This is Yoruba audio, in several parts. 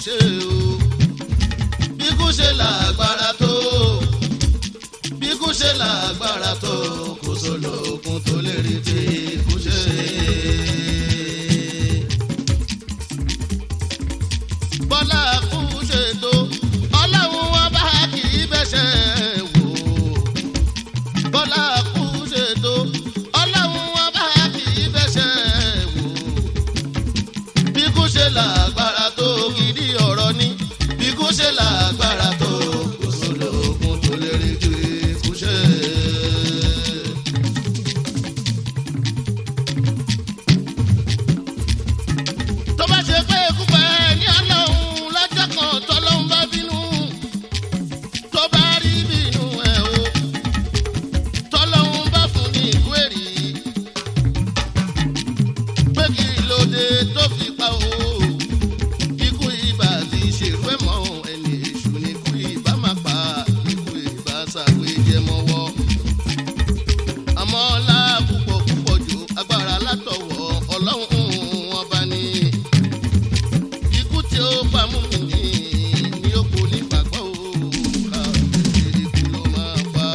ṣe o bí kú ṣe lágbára tó bí kú ṣe lágbára tó kò sólókun tó lè rí tí kú ṣe. bọ́lá kú ṣe tó ọlọ́run wọn bá kì í bẹ́sẹ̀ wò bọ́lá kú ṣe tó ọlọ́run wọn bá kì í bẹ́sẹ̀ wò bí kú ṣe lágbára tó gidi ọ̀rọ̀ ni bí kú ṣe lágbára tó kò sólókun tó lè rí tí kú ṣe. tó bá ṣe pé ikú pẹ́ ní ọlọ́run lọ́jọ́ kan tọ́lọ́run bá bínú tó bá rí bínú ẹ̀ o tọ́lọ́run bá fún ní ikú èrì pé kí ló dé tó fi pa o ikú ibà ti ṣèrú ẹ̀ mọ́ ẹni èṣù ní ikú ibà máa pa ikú ibà ṣàgbé jẹ mọ́wọ́ àmọ́ ọlá púpọ̀ púpọ̀ jù agbára látọwọ́ ọlọ́run ọba ní ikú tí ó pa mú mi ní ó kò ní gbàgbọ́ o ká ikú ló máa pa.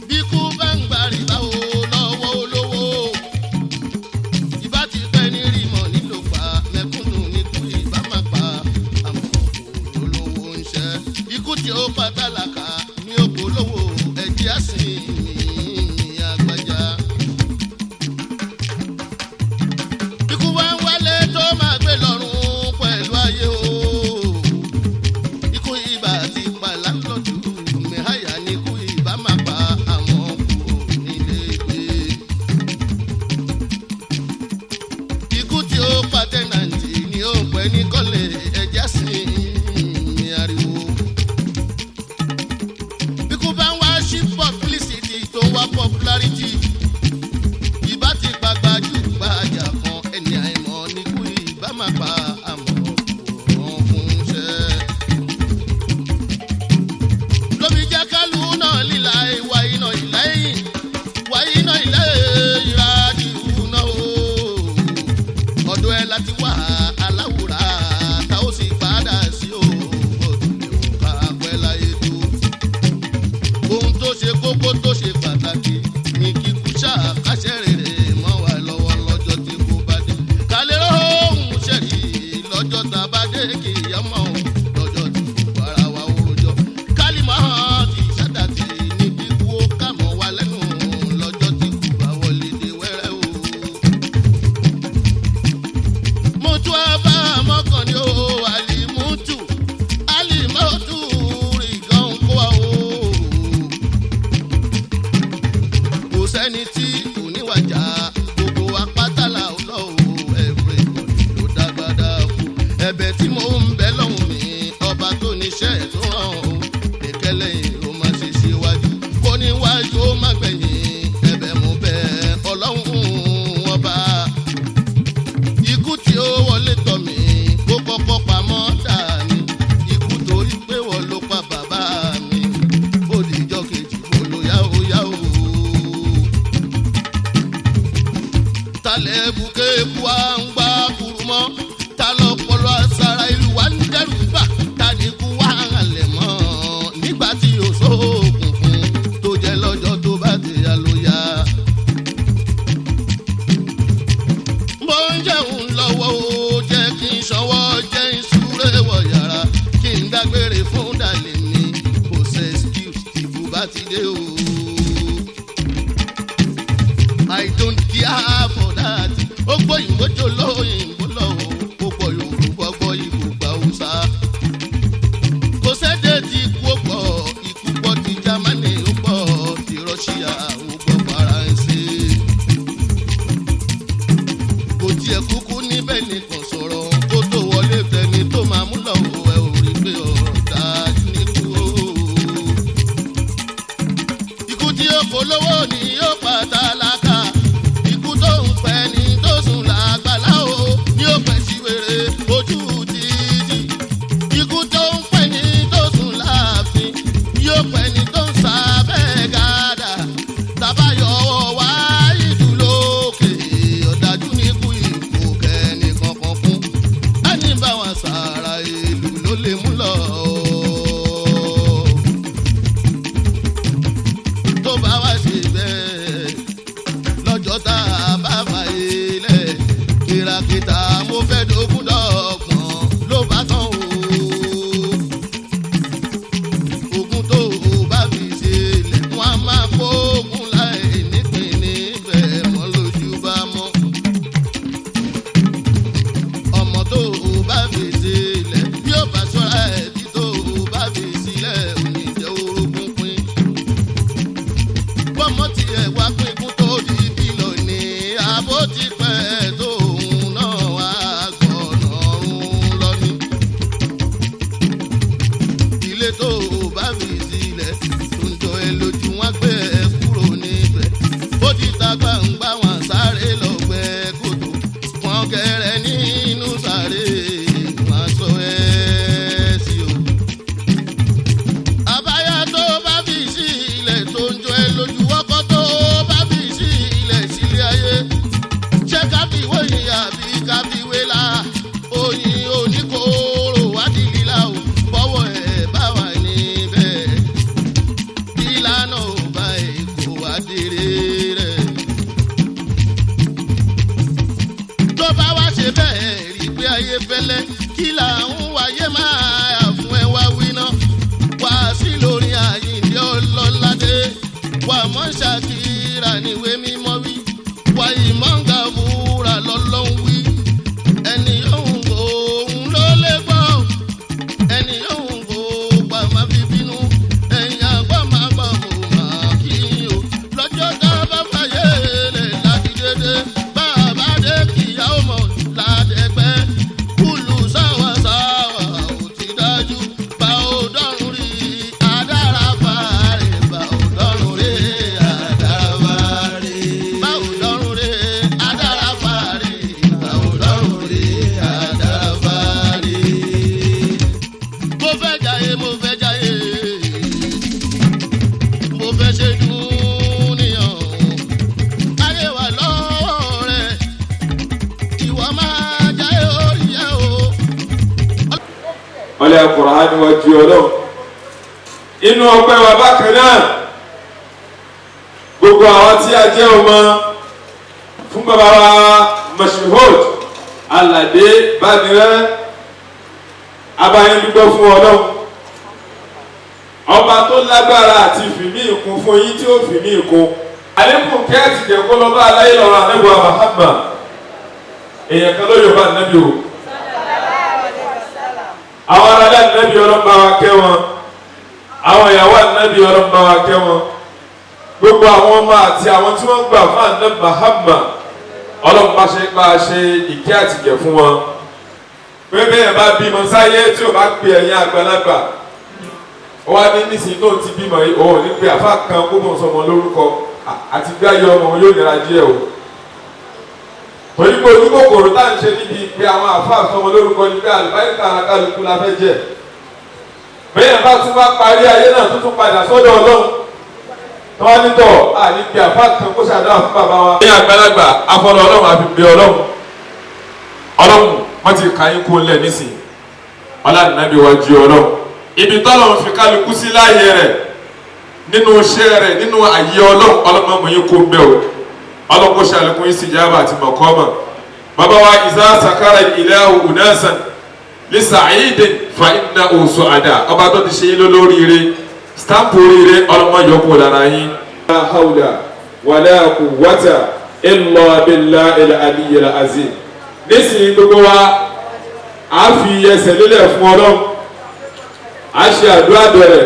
bí ikú bá ń gba rìbá o lọ́wọ́ olówó ìbá ti pẹ́ ní rímọ̀ nílò pa mẹ́kúnnù níkú ìbá máa pa àmọ́ kò lówó ń ṣẹ́ ikú tí ó pa tálákà ní ó kò lówó ẹ̀jẹ̀ àsìn ní àgbàjá. ikú wá ń wálé tó máa gbé lọ́rùn pẹ̀lú ayé o ikú ibà ti pa láńlọ́dù mẹ́hàyà ní ikú ibà máa pa àmọ́ kò nílé gbé. ikú tí ó pa tẹ́nàntì ni ó ń pẹ́ ní kọ́lé ẹ̀jẹ̀ sí ní ariwo. ikú bá ń wá sí publicity tó ń wá popularity ìbá ti pa gbajúgbajà kan ẹni àìmọ̀ níkú ìbá máa pa àmọ́ òun fún ṣẹ́. lóbi jẹ́ kálù náà líla ìwà iná ìlà ẹ̀yìn wà iná ìlà ìrájì ìwúná o ọ̀dọ̀ ẹ̀ láti wá aláwòrán tá ó sì padà sí o gbọ́dọ̀ ká pẹ́ láyé tó. ohun tó ṣe kókó tó ṣe pàtàkì ní kíkú ṣàkàṣẹ́ rere mọ́ wa lọ́wọ́ lọ́jọ́ tí kò bá dé. kálẹ̀ ohun ṣẹ̀rí lọ́jọ́ tá a bá dé kì í yá mọ́ lọ́jọ́ tí kò bára wa wúrojọ́. kálí máa ti ṣàdàtì ní kíkú ó kà mọ́ wa lẹ́nu lọ́jọ́ tí kò bá wọlé dé wẹ́rẹ́ o. mo tún ọba mọ́kàn ní o àlìmútù àlìmọ́tù rìgàn kó wa o. kò sẹ́ni tí kò níwàjà gbogbo apátálà ọlọ́wọ́ ẹ̀rọ ìkọ̀lì ló dágbádá fún. ẹ̀bẹ̀ tí mo ń bẹ lọ́hùn mi ọba tó níṣẹ́ tó ràn ó ìkẹlẹ̀ yìí ó má ṣe ṣíwájú kó níwájú ó má gbẹ̀yìn ẹ̀bẹ̀ mo bẹ̀ ọlọ́hun ọba. ikú tí ó wọlé tọ̀ mí kó kọ́kọ́ pamọ́ dání ikú torí pé wọ́n ló pa bàbá mi ó dìjọ́ kejì mo lo yáwó yáwó. talẹ̀ bùkẹ́ eku à ń gbá kuru mọ́ ta lọ́pọ̀lọ́ àṣàrà ìlú wa ń dẹ́rù bà ta ní kú wá halẹ̀ mọ́ nígbà tí yóò sóògùn fún tó jẹ́ lọ́jọ́ tó bá ti yá ló yá. mo ń jẹun lọ́wọ́ o jẹ́ kí n ṣọwọ́ jẹ́ ìṣúré wọ̀ yàrá kí n dágbére fún dàlẹ́ mi kò ṣe excuse ìbú bá ti dé o. I don't care for that. ó gbọ́ ìwé tó lóyìnbó lọ́wọ́ ó gbọ́ Yorùbá gbọ́ Ìgbò gbà Hausa. kò sẹ́dẹ̀ tí ikú ó gbọ́ ikú gbọ́ ti Jámánì ó gbọ́ ti Rọ́ṣíà ó gbọ́ Faransé. kò tiẹ̀ kúkú níbẹ̀ nìkan sọ̀rọ̀ kó tó wọlé fẹ́ni tó máa mú lọ́wọ́ ẹ̀ ò rí pé ọ̀rọ̀ dájú níkú o. ikú tí ó polówó ni yóò pa tálákà ikú tó ń pẹ́ ni tó sùn lágbàlá o ni ó pẹ́ sí Al-Qur'an níwájú Ọlọ́run. Inú ọpẹ́ wa bákan náà gbogbo àwọn tí a jẹ́ ọmọ fún bàbá wa Mashhood Aládé Bánirẹ́ abayín dúpẹ́ fún Ọlọ́run ọba tó lágbára àti fìmí ìkún fún yín tí ó fìmí ìkún àlékún kẹ́ẹ̀tì jẹ́ kó lọ́ba aláyé lọ́rọ̀ ànábì wa Muhammad èèyàn kan ló yọba ànábì o àwọn aráàlú ànábì ọlọ́ba wa kẹ́ wọn àwọn ìyàwó ànábì ọlọ́ba wa kẹ́ wọn gbogbo àwọn ọmọ àti àwọn tí wọ́n gbà fún ànábì Muhammad ọlọ́ba ṣe ìkẹ́ àtìgẹ̀ fún wọn pé bẹ́ẹ̀ bá bímọ sáyé tí o bá pe ẹ̀yin àgbàlagbà wọ́n á ní nísìnyí tó ti bímọ yìí òun ní pé àfa kan gbogbo sọmọ lórúkọ àti gbáyé ọmọ yóò nira díẹ̀ o torí pé olúkòkòrò tá à ń ṣe níbi pé àwọn àfa sọmọ lórúkọ ní pé àlùbáríkà kálukú la fẹ́ jẹ bẹ́ẹ̀ bá tún bá parí ayé náà tó tún padà sọ́dọ̀ Ọlọ́run tọ́wọ́ nítọ̀ àní pé àfa kan kó ṣàdúrà fún bàbá wa. ní àgbàlagbà afọlọ Ọlọ́run àfi bẹ Ọlọ́run wọ́n ti ka yín kó lẹ̀ nísìnyí ọlànàbí wa jí Ọlọ́run ibi tọ́lọ̀ fi kálukú sí láàyè rẹ̀ nínú iṣẹ́ rẹ̀ nínú àyè Ọlọ́run ọlọ́mọ yín kó bẹ́ o ọlọ́kó ṣàlékún yín ìjábà àti mọ̀kọ́mọ̀ bàbá wa ìzá sàkárà ìlẹ́hùn unasan lè sàáyédè fa iná òsò àdá ọba tó ti ṣe yín lólóríire stampu oríire ọlọ́mọ yọkù lára yín. la hawla wala quwwata illa billahil aliyyil azim nísìnyí gbogbo wa a fi ẹsẹ̀ lélẹ̀ fún Ọlọ́run a ṣe àdúrà bẹ̀rẹ̀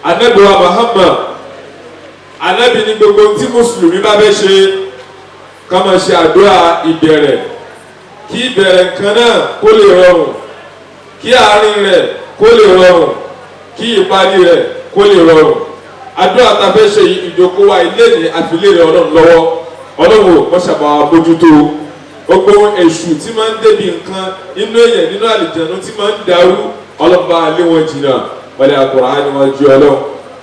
Ànábì wa Muhammad Ànábì ní gbogbo tí mùsùlùmí bá fẹ́ ṣe ká máa ṣe àdúrà ìbẹ̀rẹ̀ kí ìbẹ̀rẹ̀ kan náà kó lè rọrùn kí àárín rẹ̀ kó lè rọrùn kí ìparí rẹ̀ kó lè rọrùn àdúrà tá a fẹ́ ṣe ìjókòó wa ilé ní àfilére Ọlọ́run lọ́wọ́ Ọlọ́run kó ṣàbà bójútó gbogbo èṣù tí máa ń débi nǹkan nínú èèyàn nínú àlìjẹ̀nu tí máa ń dàrú ọlọ́ba alẹ́ wọn jìnnà wọlé Al-Qur'an ni wọ́n jí Ọlọ́run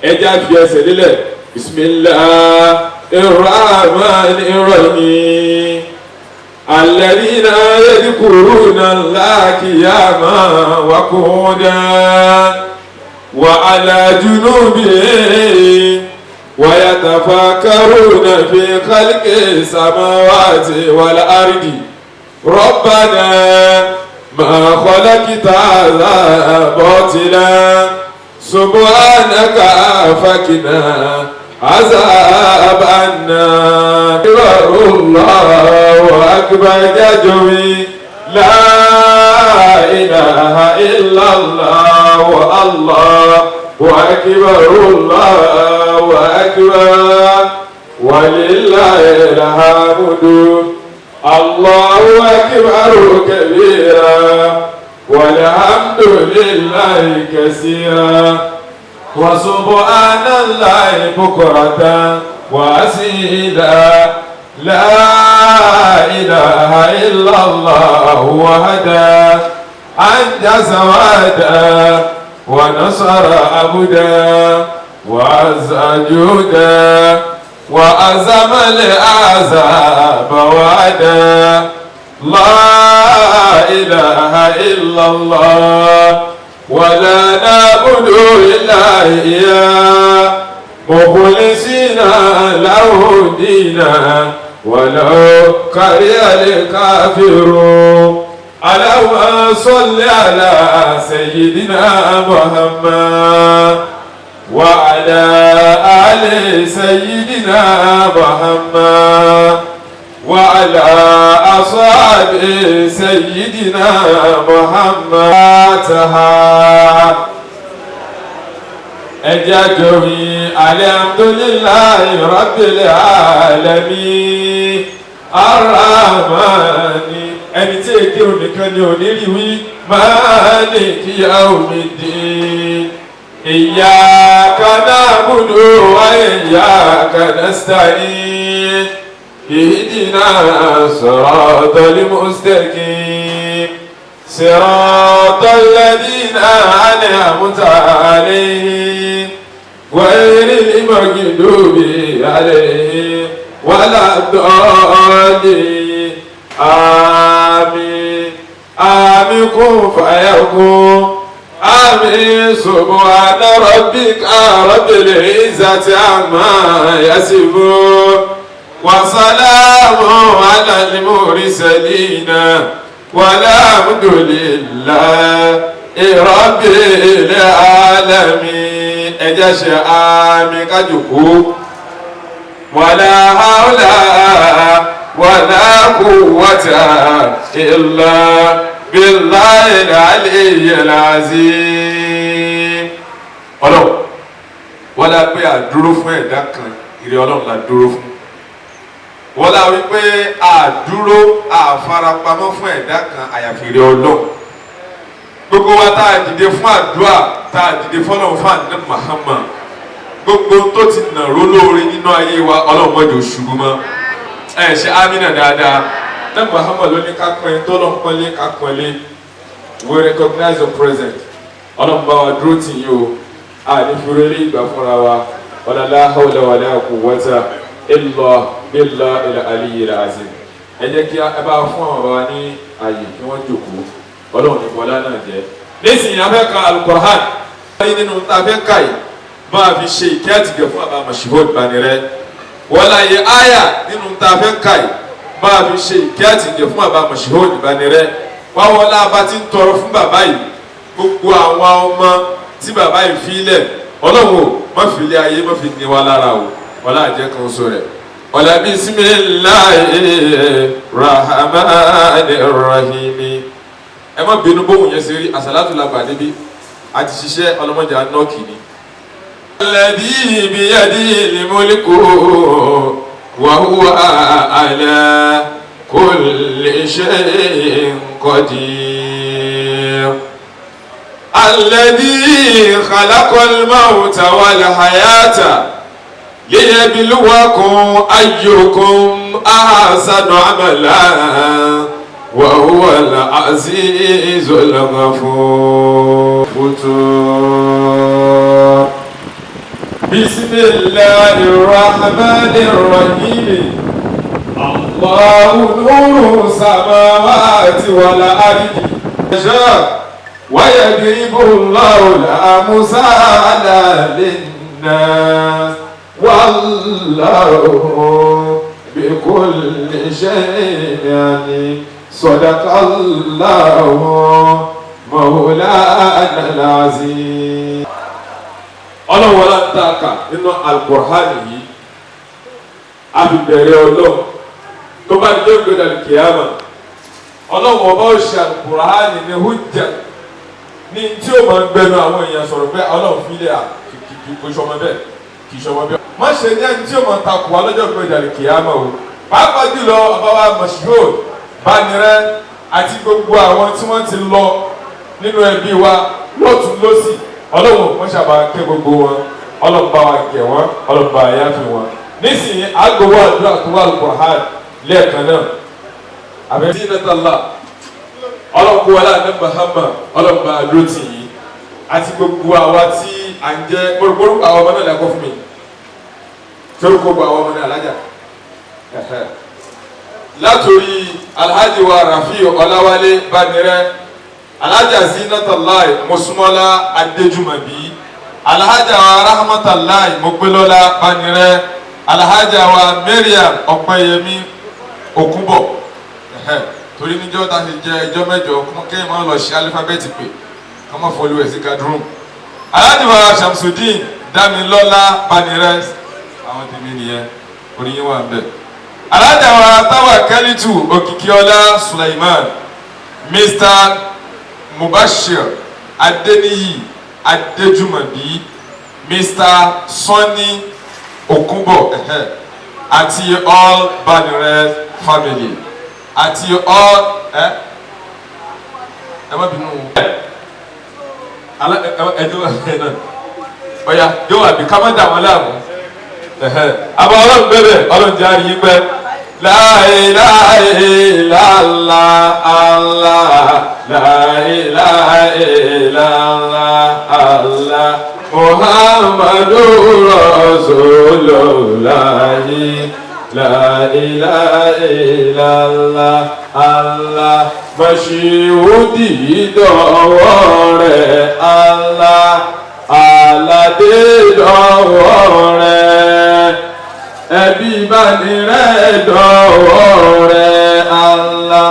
ẹja fi ẹsẹ̀ lílẹ̀ bismillahir-rahmanir-rahim alladhina yadhkuruna Allaha qiyaman wa qu'udan wa 'ala junubihim wa yatafakkaruna fi khalqis samawati wal ardi rabbana ما خلقت هذا باطلا سبحانك فقنا عذاب النار الله أكبر جدوي لا إله إلا الله والله أكبر الله أكبر ولله الحمد الله أكبر كبيرا والحمد لله كثيرا وسبحان الله بكرة وأصيلا لا إله إلا الله وحده أنجز وعدا ونصر عبدا وعز جودا وأزم الأعزاب وعدا لا إله إلا الله ولا نعبد إلا إياه مخلصين له دينا ولو كره الكافرون اللهم صل على سيدنا محمد وعلى آل سيدنا محمد وعلى أصحاب سيدنا محمد أجدوي الحمد لله رب العالمين الرحمن ẹni tí èkérò nìkan ni ò ní rí wí Maliki yawmiddin iyyaka na'budu wa iyyaka nasta'in ihdina siratal mustaqim siratal ladina an'amta alayhim ghayril maghdubi alayhim waladdallin àmín àmín kún fàyàkún آمين سبحان ربك رب العزة عما يصفون وسلام على المرسلين والحمد لله رب العالمين. ẹ jẹ́ ṣe àmín ká jókòó. ولا حول ولا قوة إلا بالله العلي العظيم. ọlọ́run wọ́n dá pé àdúró fún ẹ̀dá kan ìrẹ́ ọlọ́run la dúró fún. wọ́n dá wípé àdúró àfarapamọ́ fún ẹ̀dá kan àyàfi ìrẹ́ ọlọ́run. gbogbo wa tá a dìde fún àdúrà tá a dìde fọ́lọ́run fún àdúrà Muhammad gbogbo tó ti nàró lóore nínú ayé wa ọlọ́run mọ́jọ ṣubú mọ́ ẹ ṣe amínà dáadáa náà Muhammad ló ní ká pín tó lọ́n pọ́nlé ká pọ́nlé we recognize your presence ọlọ́run bá wa dúró tì yín o a ní fi rẹ́lẹ́ ìgbà fúnra wa wala hawla wala quwwata illa billahil aliyyil azim. ẹ jẹ́ kí ẹ bá fún àwọn bàbá ní ààyè kí wọ́n jókòó ọlọ́run ní bọ́lá náà jẹ́. nísìnyí afẹ́ ka Al-Qur'an nínú tá a fẹ́ ka yìí máa fi ṣe ìkẹ́ àtìgẹ̀ fún àbá Mashood Banire wọ́n láyé àyà nínú tá a fẹ́ ka yìí máa fi ṣe ìkẹ́ àtìgẹ̀ fún àbá Mashood Banire wá wọ́n lába tí ń tọrọ fún bàbá yìí gbogbo àwọn ọmọ tí bàbá yìí fi lẹ̀ ọlọ́run o má fi lé ayé má fi ní wa lára o wọ́n láà jẹ́ kan sọ rẹ̀ wala bismillahir rahmanir rahim. ẹ má bínú bóun yẹn ṣe rí àsàlátù la gbà débi àti ṣiṣẹ́ ọlọ́mọdé anọ́ọ̀kì ni. الذي بيده الملك وهو على كل شيء قدير الذي خلق الموت والحياة ليبلوكم أيكم أحسن عملا وهو العزيز الغفور. بسم الله الرحمن الرحيم الله نور السماوات والأرض ويضرب الله الأمثال للناس والله بكل شيء عليم صدق الله مولانا العظيم. ọlọ́run wọlé ń ta ká nínú Al-Qur'ani yìí a fi bẹ̀rẹ̀ ọlọ́run tó bá dé ògbé dàlù kìámà ọlọ́run ọba ó ṣe Al-Qur'ani ní hujja ní tí ó máa ń gbẹnu àwọn èèyàn sọ̀rọ̀ pé ọlọ́run fi lé à kì í sọmọ bẹ́ẹ̀ kì í sọmọ bẹ́ẹ̀. má ṣe ní ẹni tí ó máa takò wá lọ́jọ́ ògbé dàlù kìámà o pàápàá jùlọ ọba wa Mashood Banire àti gbogbo àwọn tí wọ́n ti lọ nínú ẹbí wa lọ́tún lọ́sì ọlọ́run wọ́n ṣàbà kẹ́ gbogbo wọn ọlọ́run bá wa gẹ̀ wọ́n ọlọ́run bá yá fi wọn. nísìnyí àgbọ̀wọ́ àdúrà tó wà Al-Qur'an lẹ́ẹ̀kan náà àbẹ̀tí nàtàlá ọlọ́run kó wọlé àná Muhammad ọlọ́run bá dúró tì yín àti gbogbo àwa tí à ń jẹ́ orúkọ àwọn ọmọ náà lẹ́kọ́ fún mi tí orúkọ gbogbo àwọn ọmọ náà alájà látòrí Alhaji wa Rafi Ọláwálé Banire alhaja Zinatallahi Mosúnmọ́lá Adéjùmọ̀bí alhaja wa Rahmatallahi Mọ́pẹ́lọ́lá Banire alhaja wa Mariam Ọ̀pẹ́yẹmí Òkúbọ̀ torí níjọ́ tá a ti jẹ ẹjọ́ mẹ́jọ kéèyàn máa lọ ṣe alifábẹ́ẹ̀tì pé ká má fọlú ẹ̀ sí gadrum alhaji wa Shamsuddin Damilọ́lá Banire àwọn tèmi nìyẹn oníyẹn wà ń bẹ̀ alhaja wa Tawakalitu Òkìkíọlá Sulaiman Mr. Mubashir Adeniyi Adejumobi Mr. Sonny Okunbo àti all Banire family àti all ẹ má bínú ẹjọ náà ọ̀yà yóò wà bí ká má dà wọ́n láàmú àbá ọlọ́run bẹ̀rẹ̀ ọlọ́run jẹ́ àríyí pẹ́. La ilaha illallah Allah la ilaha illallah Allah Muhammadur Rasulullah La ilaha illallah Allah Mashihudi dọ̀wọ́ rẹ̀ Allah aládé dọ̀wọ́ rẹ̀ ẹbí bánirẹ̀ dọ̀wọ́ rẹ̀ Allah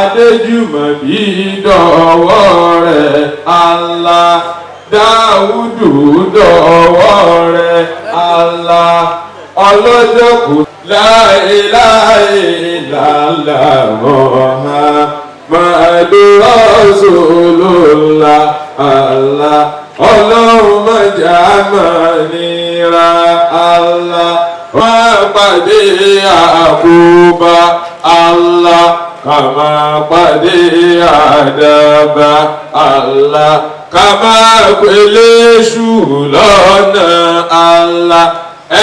adéjùmọ̀bí dọ̀wọ́ rẹ̀ Allah dáúdù dọ̀wọ́ rẹ̀ Allah ọlọ́jọ́ kù. La ilaha illallah Muhammadu Rasulullah Allah ọlọ́run mọ̀jà mọ̀ nira Allah wọ́n pàdé àkóbá Allah kàmá pàdé àdàbà Allah kàmá pèlè ṣù lọ́nà Allah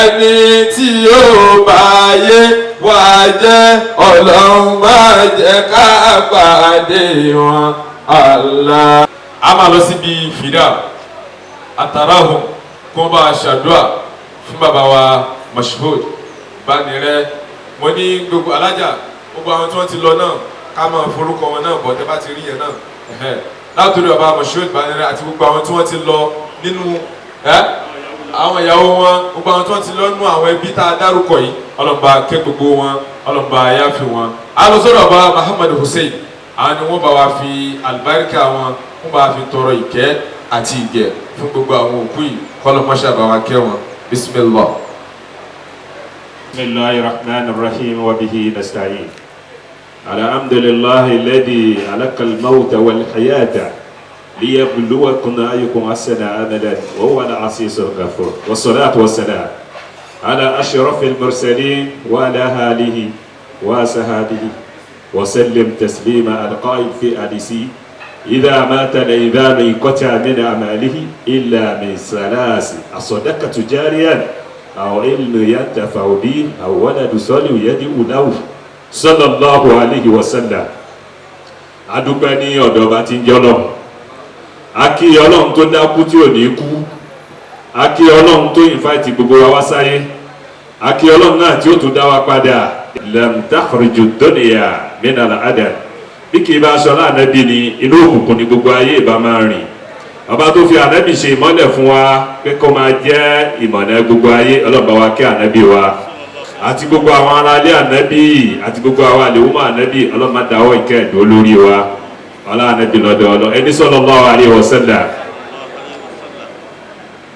ẹni tí yóò bá yé wá jẹ́ ọlọ́run máa jẹ́ ká pàdé wọn Allah. a máa lọ síbi fìdá àtàràhùn kó bá a ṣàdúrà fún bàbá wa Mashhood Banire. mo ní gbogbo alájà gbogbo àwọn tí wọ́n ti lọ náà ká máa forúkọ wọn náà bọ̀ tẹ́ bá ti rí yẹn náà látòrí bàbá Mashhood Banire àti gbogbo àwọn tí wọ́n ti lọ nínú àwọn ìyàwó wọn gbogbo àwọn tí wọ́n ti lọ nínú àwọn ẹbí tá a dárúkọ yìí ọlọ́mọba kẹ́ gbogbo wọn ọlọ́mọba ayáfi wọn. alọ́sọ̀rọ̀ bá Muhammad Hussein àwọn ni wọ́n bá wa fi alibarika wọn wọ́n bá wa fi tọrọ ìkẹ́ àti ìgẹ̀ fún gbogbo àwọn òkú yìí kọ́lọ́mọṣẹ́ bá wa kẹ́ wọn bismillah. bismillahir rahmanir rahim wa bihi nasta'in. alhamdulillahi alladhi alaqal mawta wal hayata ليبلوكم أيكم أحسن عملا وهو العزيز الغفور والصلاة والسلام على أشرف المرسلين وعلى آله وصحبه وسلم تسليما القائل في حديثه إذا مات الإنسان انقطع من أعماله إلا من ثلاث الصدقة جاريا أو علم ينتفع به أو ولد صالح يدعو له صلى الله عليه وسلم أدوبني أدوباتي جلو akí ọlọ́run tó dákú tí ò ní kú akí ọlọ́run tó ìfàìtì gbogbo wa wá sáyé akí ọlọ́run náà tí ó tún dá wa padà lam takhriju dunya minal adam bí kì í bá aṣọ láàánẹ́bí ni inú òkùnkùn ni gbogbo ayé ìbá máa rìn ọba tó fi ànẹ́bí ṣe ìmọ́lẹ̀ fún wa pé kó máa jẹ́ ìmọ̀nà gbogbo ayé ọlọ́run bá wa kí ànẹ́bí wa àti gbogbo àwọn aráalé ànẹ́bí àti gbogbo àwọn àlèwúmọ̀ ànẹ́bí ọlọ́run má dáwọ́ ìkẹ́ ẹ̀dọ́ lórí wa ọlá anabi lọ́dọ̀ ẹni sallallahu alaihi wasallam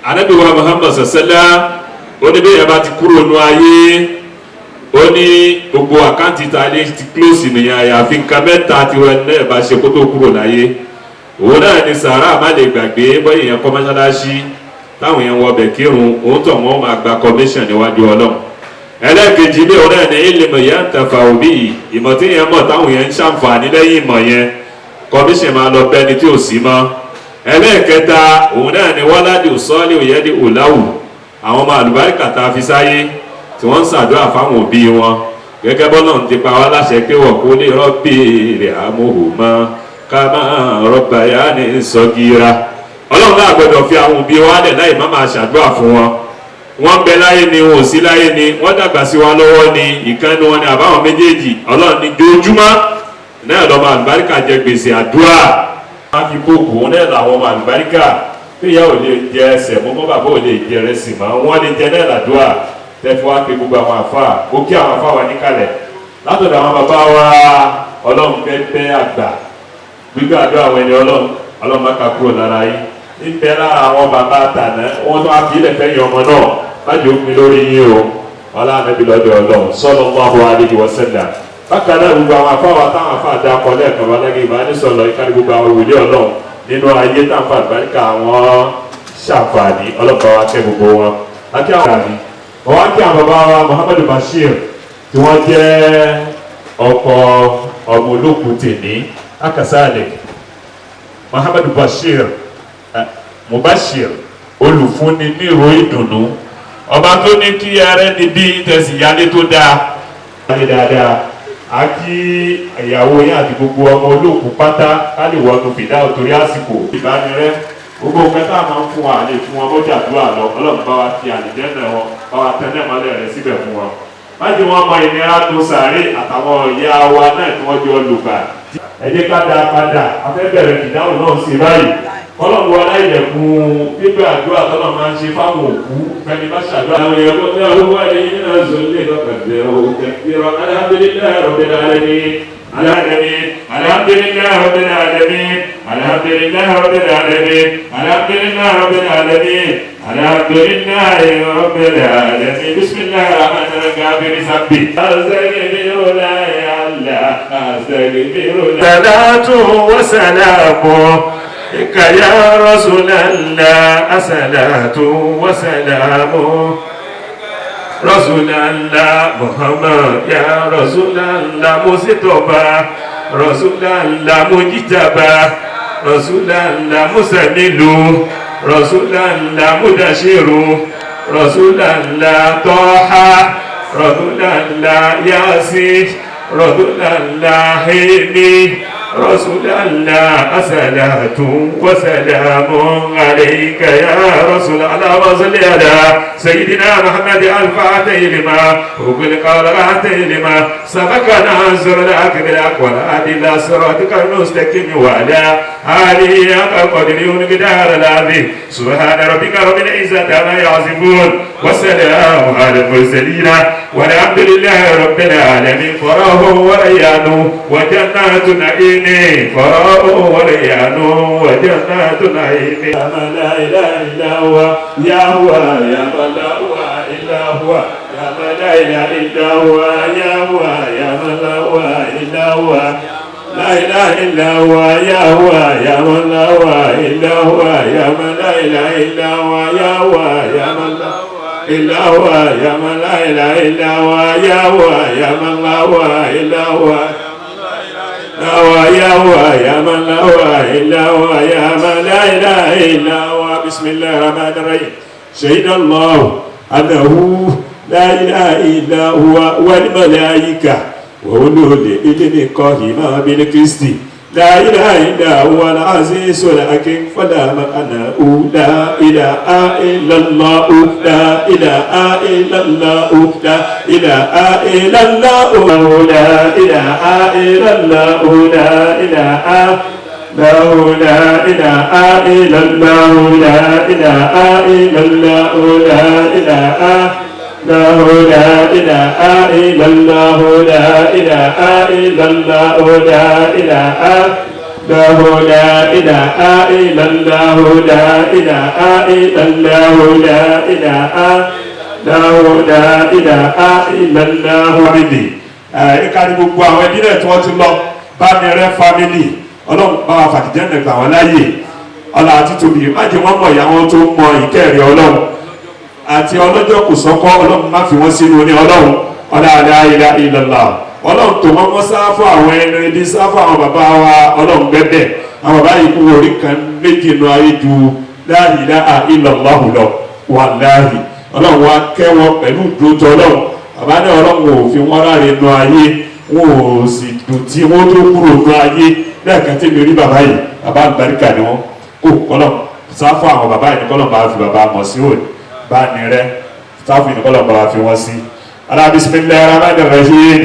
anabi wa Muhammad sallallahu ó ní bẹ́ẹ̀ bá ti kúrò nù ayé ó ní gbogbo àkáǹtì ta ilé ti close nìyẹn àyàfi nǹkan mẹ́ta tí wọn náà bá ṣe kó tó kúrò láyé òun náà ni sàárà má lè gbàgbé bọ́yì yẹn kọ́ mọ́ṣáláṣí táwọn yẹn wọ bẹ̀ kírun òun tọ̀ wọ́n máa gba commission níwájú ọlọ́run ẹlẹ́ẹ̀kejì bí òun náà ní ilmu yantafa'u bihi ìmọ̀ tí yẹn mọ̀ táwọn yẹn ń ṣàǹfààní lẹ́yìn ìmọ̀ yẹn commission máa lọ bẹ́ni tí ò sí mọ́ ẹlẹ́ẹ̀kẹta òun náà ni wọ́ládì òsọ́ọ́lì òyẹ́dì òláwù àwọn ọmọ àlùbáríkà tá a fi sáyé tí wọ́n ń ṣàdúrà fáwọn òbí wọn gẹ́gẹ́ bọ́lá ń ti pa wá láṣẹ pé wọ́n kó lè rọ́bì rẹ̀ amóhùnmọ́ ká máa rọ́bà yá ní sọ́gíra ọlọ́run náà gbọ́dọ̀ fi àwọn òbí wa lẹ̀ láì má máa ṣàdúrà fún wọn wọ́n bẹ láyé ni wọn ò sí láyé ni wọ́n dàgbà sí wa lọ́wọ́ ni ìkànnì wọn ni àbáwọn méjèèjì ọlọ́run ní dojúmọ́ náà lọ́mọ àlùbáríkà jẹ gbèsè àdúrà wọ́n fi kókò wọn náà làwọn ọmọ àlùbáríkà tó yà ò lè jẹ ẹsẹ̀ mọ́ bàbá ò lè jẹ ẹrẹsì mọ́ wọ́n lè jẹ náà làdúrà tẹ́fí wá pé gbogbo àwọn àfa ó kí àwọn àfa wa níkàlẹ̀ látọ̀dọ̀ àwọn bàbá wa ọlọ́run pẹ́pẹ́ àgbà gbígbà àdúrà àwọn ẹni ọlọ́run má kà kúrò lára yín níbẹ̀ lára àwọn bàbá àtàná wọ́n tó àfi ilẹ̀ fẹ́ yan ọmọ náà má jẹ́ òpin lórí yín o ọlá ànábì lọ́dọ̀ ọlọ́run sallallahu alaihi wasallam bákan náà gbogbo àwọn afáwà táwọn afá àdá akọlẹ̀ ẹ̀kan balẹ̀gẹ̀ ìbánisọ̀lọ̀ ìkànnì gbogbo àwọn ìwòlé ọlọ́run nínú ayé táǹfà àgbáríkà àwọn ṣàǹfààní ọlọ́pàá wa kẹ́ gbogbo wọn lákì àwọn àmì wọ́n wá kí àwọn bàbá wa Muhammadu Bashir tí wọ́n jẹ́ ọkọ̀ ọmọ olókùn tèmi akasálẹ̀ Muhammadu Bashir Mubashir olùfúnni ní ìró ìdùnnú ọba tó ní kí ẹrẹ́ níbí tẹ̀sí yálé tó dáa dáadáa àti ìyàwó yẹn àti gbogbo ọmọ olóòkú pátá ká lè wọnú fìdá òtórí àsìkò ìbánirẹ gbogbo kẹta máa ń fún wa lè fún wọn bọ́jà dúrà lọ ọlọ́run bá wa fi àlìjẹ́nà wọn bá wa tẹ́lẹ̀ mọ́lẹ̀ rẹ síbẹ̀ fún wọn má jẹ́ wọ́n mọ ìnira tó sàárè àtàwọn ìyá wa náà tí wọ́n jọ lùgbà. ẹ jẹ́ ká dáa padà afẹ́bẹ̀rẹ̀ ìdáhùn náà sí báyìí ọlọ́run aláìlẹ̀kùn gbígbà àdúrà tọ́lọ̀ máa ń ṣe fáwọn òkú fẹ́ni bá ṣàdúrà. àwọn èèyàn tó ní ọlọ́wọ́ ẹ̀yìn nínú ẹ̀sùn ilé ìdọ́kàdé òkèkèrò alhamdulilayi rabbil alamin alhamdulilayi rabbil alamin alhamdulilayi rabbil alamin alhamdulilayi rabbil alamin alhamdulilayi rabbil alamin bisimilayi rahman rahim sabbi. astaghfirullah allah astaghfirullah. salatu wa salamu. يا رسول الله الصلاة والسلام رسول الله محمد يا رسول الله مصطفى رسول الله مجتبى رسول الله مسند رسول الله مدشر رسول الله طه رسول الله ياسين رسول الله هيمي رسول الله الصلاة والسلام عليك يا رسول الله وصل على سيدنا محمد الفاتح لما وقل قرأته لما سبقنا انصر لك بالأقوال إلى صراطك المستقيم وعلى آله حق قدره ومقدار العظيم سبحان ربك رب العزة عما يصفون والسلام على المرسلين والحمد لله رب العالمين فراه وريان وجنات نعيم فراه وريان وجنات نعيم يا من لا اله الا هو يا هو يا من لا هو الا هو يا من لا اله الا هو يا هو يا من لا هو الا هو لا اله الا هو يا هو يا من لا هو الا هو يا من لا اله الا هو يا هو يا من لا إلا هو يا من لا إله إلا هو يا هو يا من لا هو إلا هو يا هو يا من لا هو إلا هو يا من لا إله إلا هو بسم الله الرحمن الرحيم شهد الله أنه لا إله إلا هو والملائكة وأولو العلم قائما بالقسط لا إله إلا هو العزيز الحكيم فلا مكان لا إله إلا الله لا إله إلا الله لا إله إلا الله لا إله إلا الله لا إله له لا إله إلا الله لا إله إلا الله لا إله له لا إله إلا الله لا إله إلا الله لا إله له لا إله إلا الله لا إله إلا الله لا إله له لا إله إلا الله ربي. ẹ̀ka ni gbogbo àwọn ẹbí náà tí wọ́n ti lọ bá mi rẹ́ fámìlì ọlọ́run bá wa fàtìjẹ́ nìgbà wọn láàyè ọlá àti tóbi má jẹ́ wọ́n mọ̀ ìyá wọn tó mọ ìkẹ́rì ọlọ́run àti ọlọ́jọ́ kò sọ́kọ́ ọlọ́run má fi wọ́n sínú ní ọlọ́run ọlọ́run ilá ìlọ́lá ọlọ́run tó wọ́n mọ́ sáfù àwọn ẹni ẹbí sáfù àwọn bàbá wa ọlọ́run bẹ́bẹ̀ àwọn bàbá yìí kú orí kan méjì nù ayé ju láàyè ìlọ́láhùn lọ wà láàyè ọlọ́run wa kẹ́wọ́ pẹ̀lú ìdúrótọ́ ọlọ́run bàbá náà ọlọ́run ò fi wọ́n ráre nù ayé wọn ò sì dùn tí wọ́n tó kúrò nù ayé lẹ́ẹ̀kan tí mi rí bàbá yìí bàbá àgbàríkà ni wọ́n kó kọ́lọ̀ sáfù àwọn bàbá yìí kọ́lọ̀ bá fi bàbá mọ̀ sí òní bá ní rẹ sáfù yìí kọ́lọ̀ bá fi wọ́n sí. ala bisimilayi rahman rahim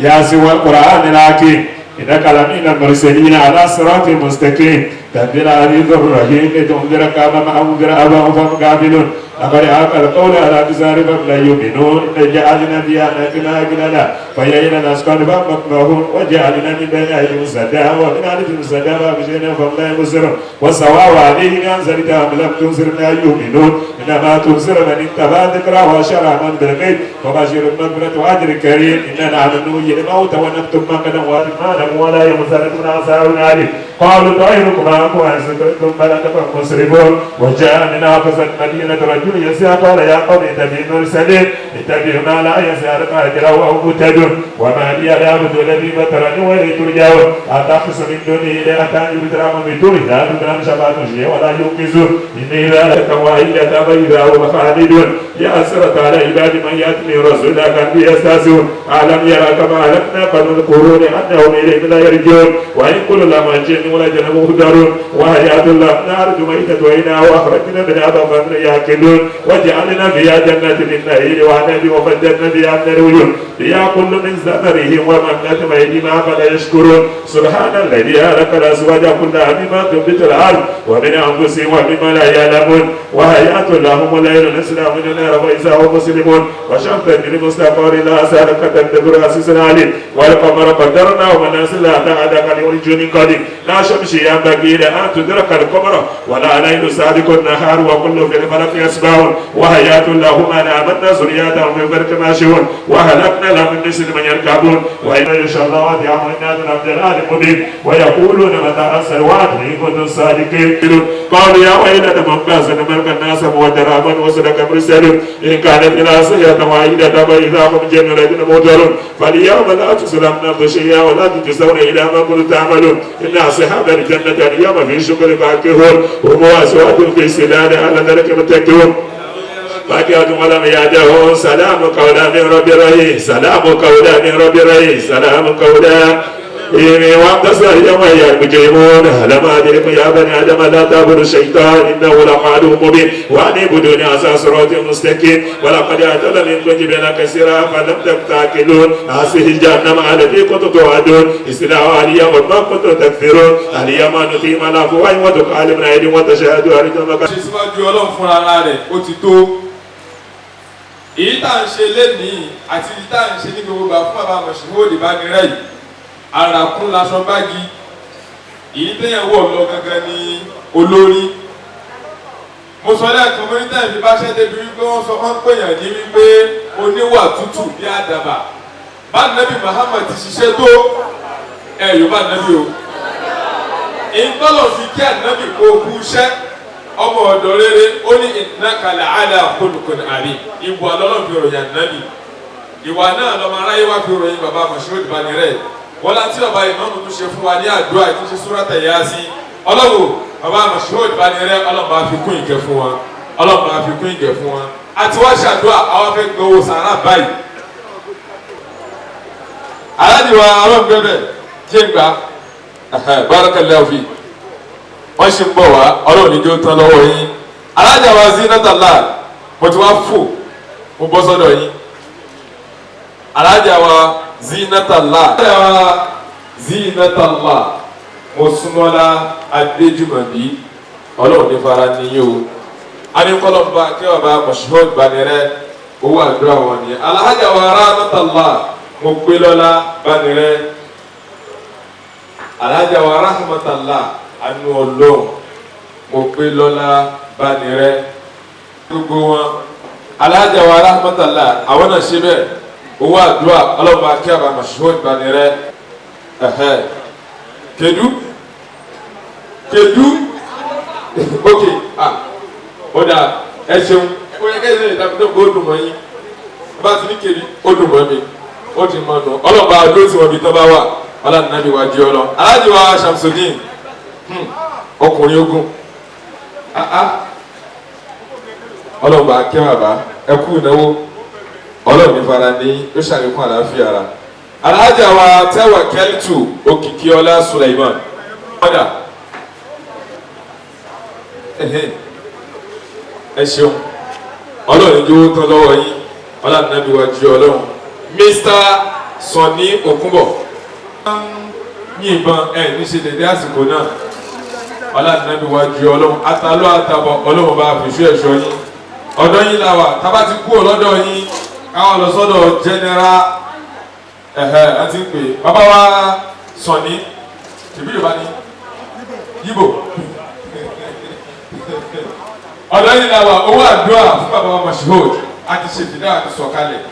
yaasi wa qur'an nilaki innaka lamina mursalin ala sirati mustaqim tanzila azizur rahim tunzira kama ma'unzira abahum fahum gafilun laqad haqa alqawlu ala aktsari fahum la yu'minun inna ja'alna fi anatina aghlala fayyayna nasqan famahun wa ja'alna min bayni aydihim sadda wa min khalfihim sadda wa bishayna fahum la yubsirun wa sawa'u alayhim anzarta am lam tunzir la yu'minun innama tunzir man ittaba dhikra wa shara man bil ghaib wa bashirun maghfiratan wa ajrin karim inna nahnu nuhyi al-mauta wa naktubu ma qaddamu wa atmanahu wa la yamsakun asarun alim qalu ta'irukum ma'akum antum bal antum musrifun wa ja'alna qasat madinata rajul yas'a qala ya qawmi ittabi'u mursalin ittabi'u ma la yas'a qadra wa mutadun wa ma li a'budu alladhi fatarani wa ilayhi turja'un ataqsu min duni ila atani bitramu min duni la tudram shabatu shi wa la yuqizu inni la tawaidu tabayra wa khalidun ya asrata ala ibadi man yatni rasula kan bi yastasun alam yara kama alakna qadul qurun annahum ilayhi la yarji'un wa in kullu lama jinn wa la janabu darun wa hayatullah narju maitatu wa ina wa akhrajna min adha man yaqilun wa ja'alna fiha jannatin min nahil wa النبي وفجرنا بها من العيون ليأكل من ثمره ومن نتمه ما فلا يشكرون سبحان الذي خلق الأزواج كلها مما تنبت الأرض ومن أنفسهم ومما لا يعلمون وحياة لهم الليل نسلم من النار وإذا هم مسلمون وشمس للمستقر لا سالك تدبر أسس عليم والقمر قدرناه منازل تعدك لورجون قديم لا شمس ينبغي لأن تدرك القمر ولا ليل سابق النهار وكل في الفلك يسبحون وحياة لهم أن آمنا ذرياتهم من فرق ماشيون وهلكنا لهم من مثل من يركبون وإن يشاء الله وأمرنا من الجلال المبين ويقولون متى السلوات إن كنتم صادقين قالوا يا ويلنا من باسنا ملك الناس ودراما وصدق مرسلون إن كانت إلى صيحة واحدة فإذا هم جنة مودرون فاليوم لا تظلمون شيئا ولا تجزون إلى ما كنتم تعملون إن أصحاب الجنة اليوم في شكر فاكهون هم وأزواجهم في سلال على ذلك متكئون فاكهة ولم يدعون سلام قولا من رب رحيم سلام قولا من رب رحيم سلام قولا إني وانتصر يوم المجرمون لما أدركم يا بني آدم لا تعبدوا الشيطان إنه لقعد مبين وأن اعبدوني على صراط مستقيم ولقد أضل منكم جبلا كثيرا فلم تأكلون هذه جهنم التي كنتم توعدون استلعوا عليها وما كنتم تكفرون اليوم نقيم على أفواههم وتكلمنا أيديهم وتشهد أرجلهم. ṣe síwájú ọlọ́run fúnra rẹ̀ ó ti tó èyí tá à ń ṣe lénìí àti èyí tá à ń ṣe ní gbogbo àfún bàbá Mọ̀ṣúhódì Bánirẹ́ yìí àràkún laṣọ bági èyí téèyàn wọ̀ lọ gangan ní olórí mo sọ lẹ́ẹ̀kan mo ní tẹ́yìn fi bá ṣẹ́ débi wípé wọ́n sọ wọ́n ń pèèyàn ní wípé oníwà tútù bí àdàbà bá Nábì Muhammad ti ṣiṣẹ́ tó yóò bá Nábì o ìtọ́lọ̀ fi kí ànábì kó kú iṣẹ́ ọmọ ọ̀dọ̀ rere ó ní innaka la'ala khuluqin azim ìwà lọ́lọ́ fi ròyìn ànábì ìwà náà lọ́mọ aráyé wá fi ròyìn bàbá Mọ̀ṣúhódì Bánirẹ́ wọ́n láti bàbá ìmáàmù tó ṣe fún wa ní àdúrà tó ṣe Súrátà Yásìn ọlọ́wọ́ bàbá Mọ̀ṣúhódì Bánirẹ́ ọlọ́mọ àfikún ìgẹ̀ fún wa ọlọ́mọ àfikún ìgẹ̀ fún wa àti wá ṣàdúrà àwọn fẹ́ gbowó sàrà báyìí aládìwà ọlọ́mọbẹ́bẹ́ jẹ́ gbà barakallahu fi wọ́n ṣe ń bọ̀ wá ọlọ́run níjó tán lọ́wọ́ yín alájà wa Zinatallah mo ti wá fò mo bọ́ sọ́dọ̀ yín alájà wa Zinatallah mo súnmọ́lá Adéjùmọ̀bí ọlọ́run ní fara níyó aníkọ́lọ́mbà kí bàbá Mọ̀ṣúhódì Bánirẹ́ owó àdúrà wọn ni alájà wa Rahmatullah mo gbé lọ́lá Bánirẹ́ alájà wa Rahmatullah anu Ọlọ́run mo gbé lọ́lá Bánirẹ́ gbogbo wọn alájà wa Rahmatullah àwọn náà ṣe bẹ́ẹ̀ owó àdúrà ọlọ́mọ akẹ́ àbá Mọ̀ṣúhódì Bánirẹ́ kedu ok ó dà ẹ ṣeun ó yẹ kẹ́ ẹ ṣe ìdábìtẹ́ kó dùn mọ́ yín bá ti ní kedu ó dùn mọ́ mi ó ti mọ́ nù ọlọ́mọ àdó tí wọ́n bí tọ́ bá wà ọlọ́nàbí wa jí ọlọ́ aláàjì wa Shamsuddin ọkùnrin ogun ọlọ́mọ akẹ́ bàbá ẹ kú ìnáwó ọlọ́ọ̀ni fara ní ó ṣàlékún àlàáfíà ara aláàjì wa Tawakkaltu Òkìkíọlá Suleiman ọ̀dà ẹ ṣeun ọlọ́ọ̀ni jó tán lọ́wọ́ yín ọlọ́nàbí wa jí ọlọ́run Mr. Sunny Okunbo yìnbọn ní ṣe dédé àsìkò náà ọlọ́dúnrún wa ju ọlọ́run atalọ́ àtàbọ̀ ọlọ́run bá fìṣú ẹ̀ṣọ́ yín ọ̀dọ́ yín la wà tábà ti kú ọlọ́dọ̀ yín káwọn lọ sọ́dọ̀ general àti pé bàbá wa Sunny ìbí yorùbá ní yíbò ọ̀dọ́ yín la wà owó àdúrà fún bàbá wa Mọ̀ṣúhódì àti ṣèfìdá àti sọ̀kalẹ̀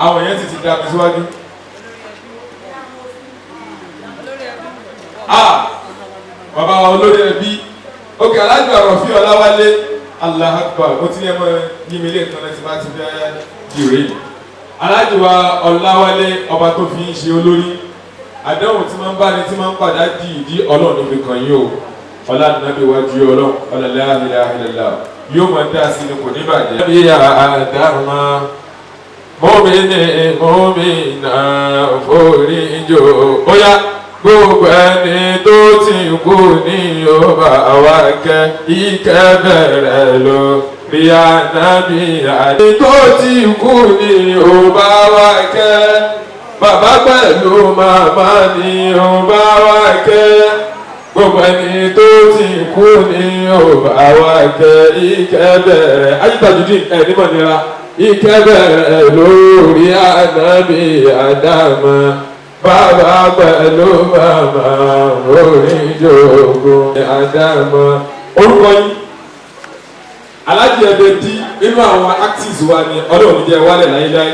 àwọn yẹn ti dá mi síwájú. Bàbá olórí ẹbí òkè alájọ àròfin Ọláwálé Allahu Akbar mo ti ní ẹmọ yìí lè tán láti bá ti fẹ́ jìrì alájọ wa Ọláwálé ọba tó fi ń ṣe olórí àdéhùn tí máa ń bá ní tí máa ń padà di ìdí ọlọ́run fi kàn yín o ọlọ́dúnrún wájú ọlọ́run ọlọ́lá ilẹ̀ yóò máa dá sí ni kò ní bàjẹ́. bí àdàrúmọ mọ́mìnà forí ijó ó yá. Gbogbo ẹni tó ti kú ní ọba àwa kẹ́ ìkẹ́ bẹ̀rẹ̀ lọ. rí ànábì àdé tó ti kú ni ó bá wa kẹ́ bàbá pẹ̀lú màmá ni ó bá wa kẹ́ gbogbo ẹni tó ti kú ni ó bá wa kẹ́ ìkẹ́ bẹ̀rẹ̀ Tajudeen ẹ̀ nímọ̀ nira ìkẹ́ bẹ̀rẹ̀ lórí ànábì Ádámù bàbá pẹ̀lú màmá orin jogun Ádámù. Orúkọ yìí Alhaji Ẹ̀bẹ̀dí nínú àwọn actors wa ni ọlọ́run jẹ́ wálẹ̀ láyéláyé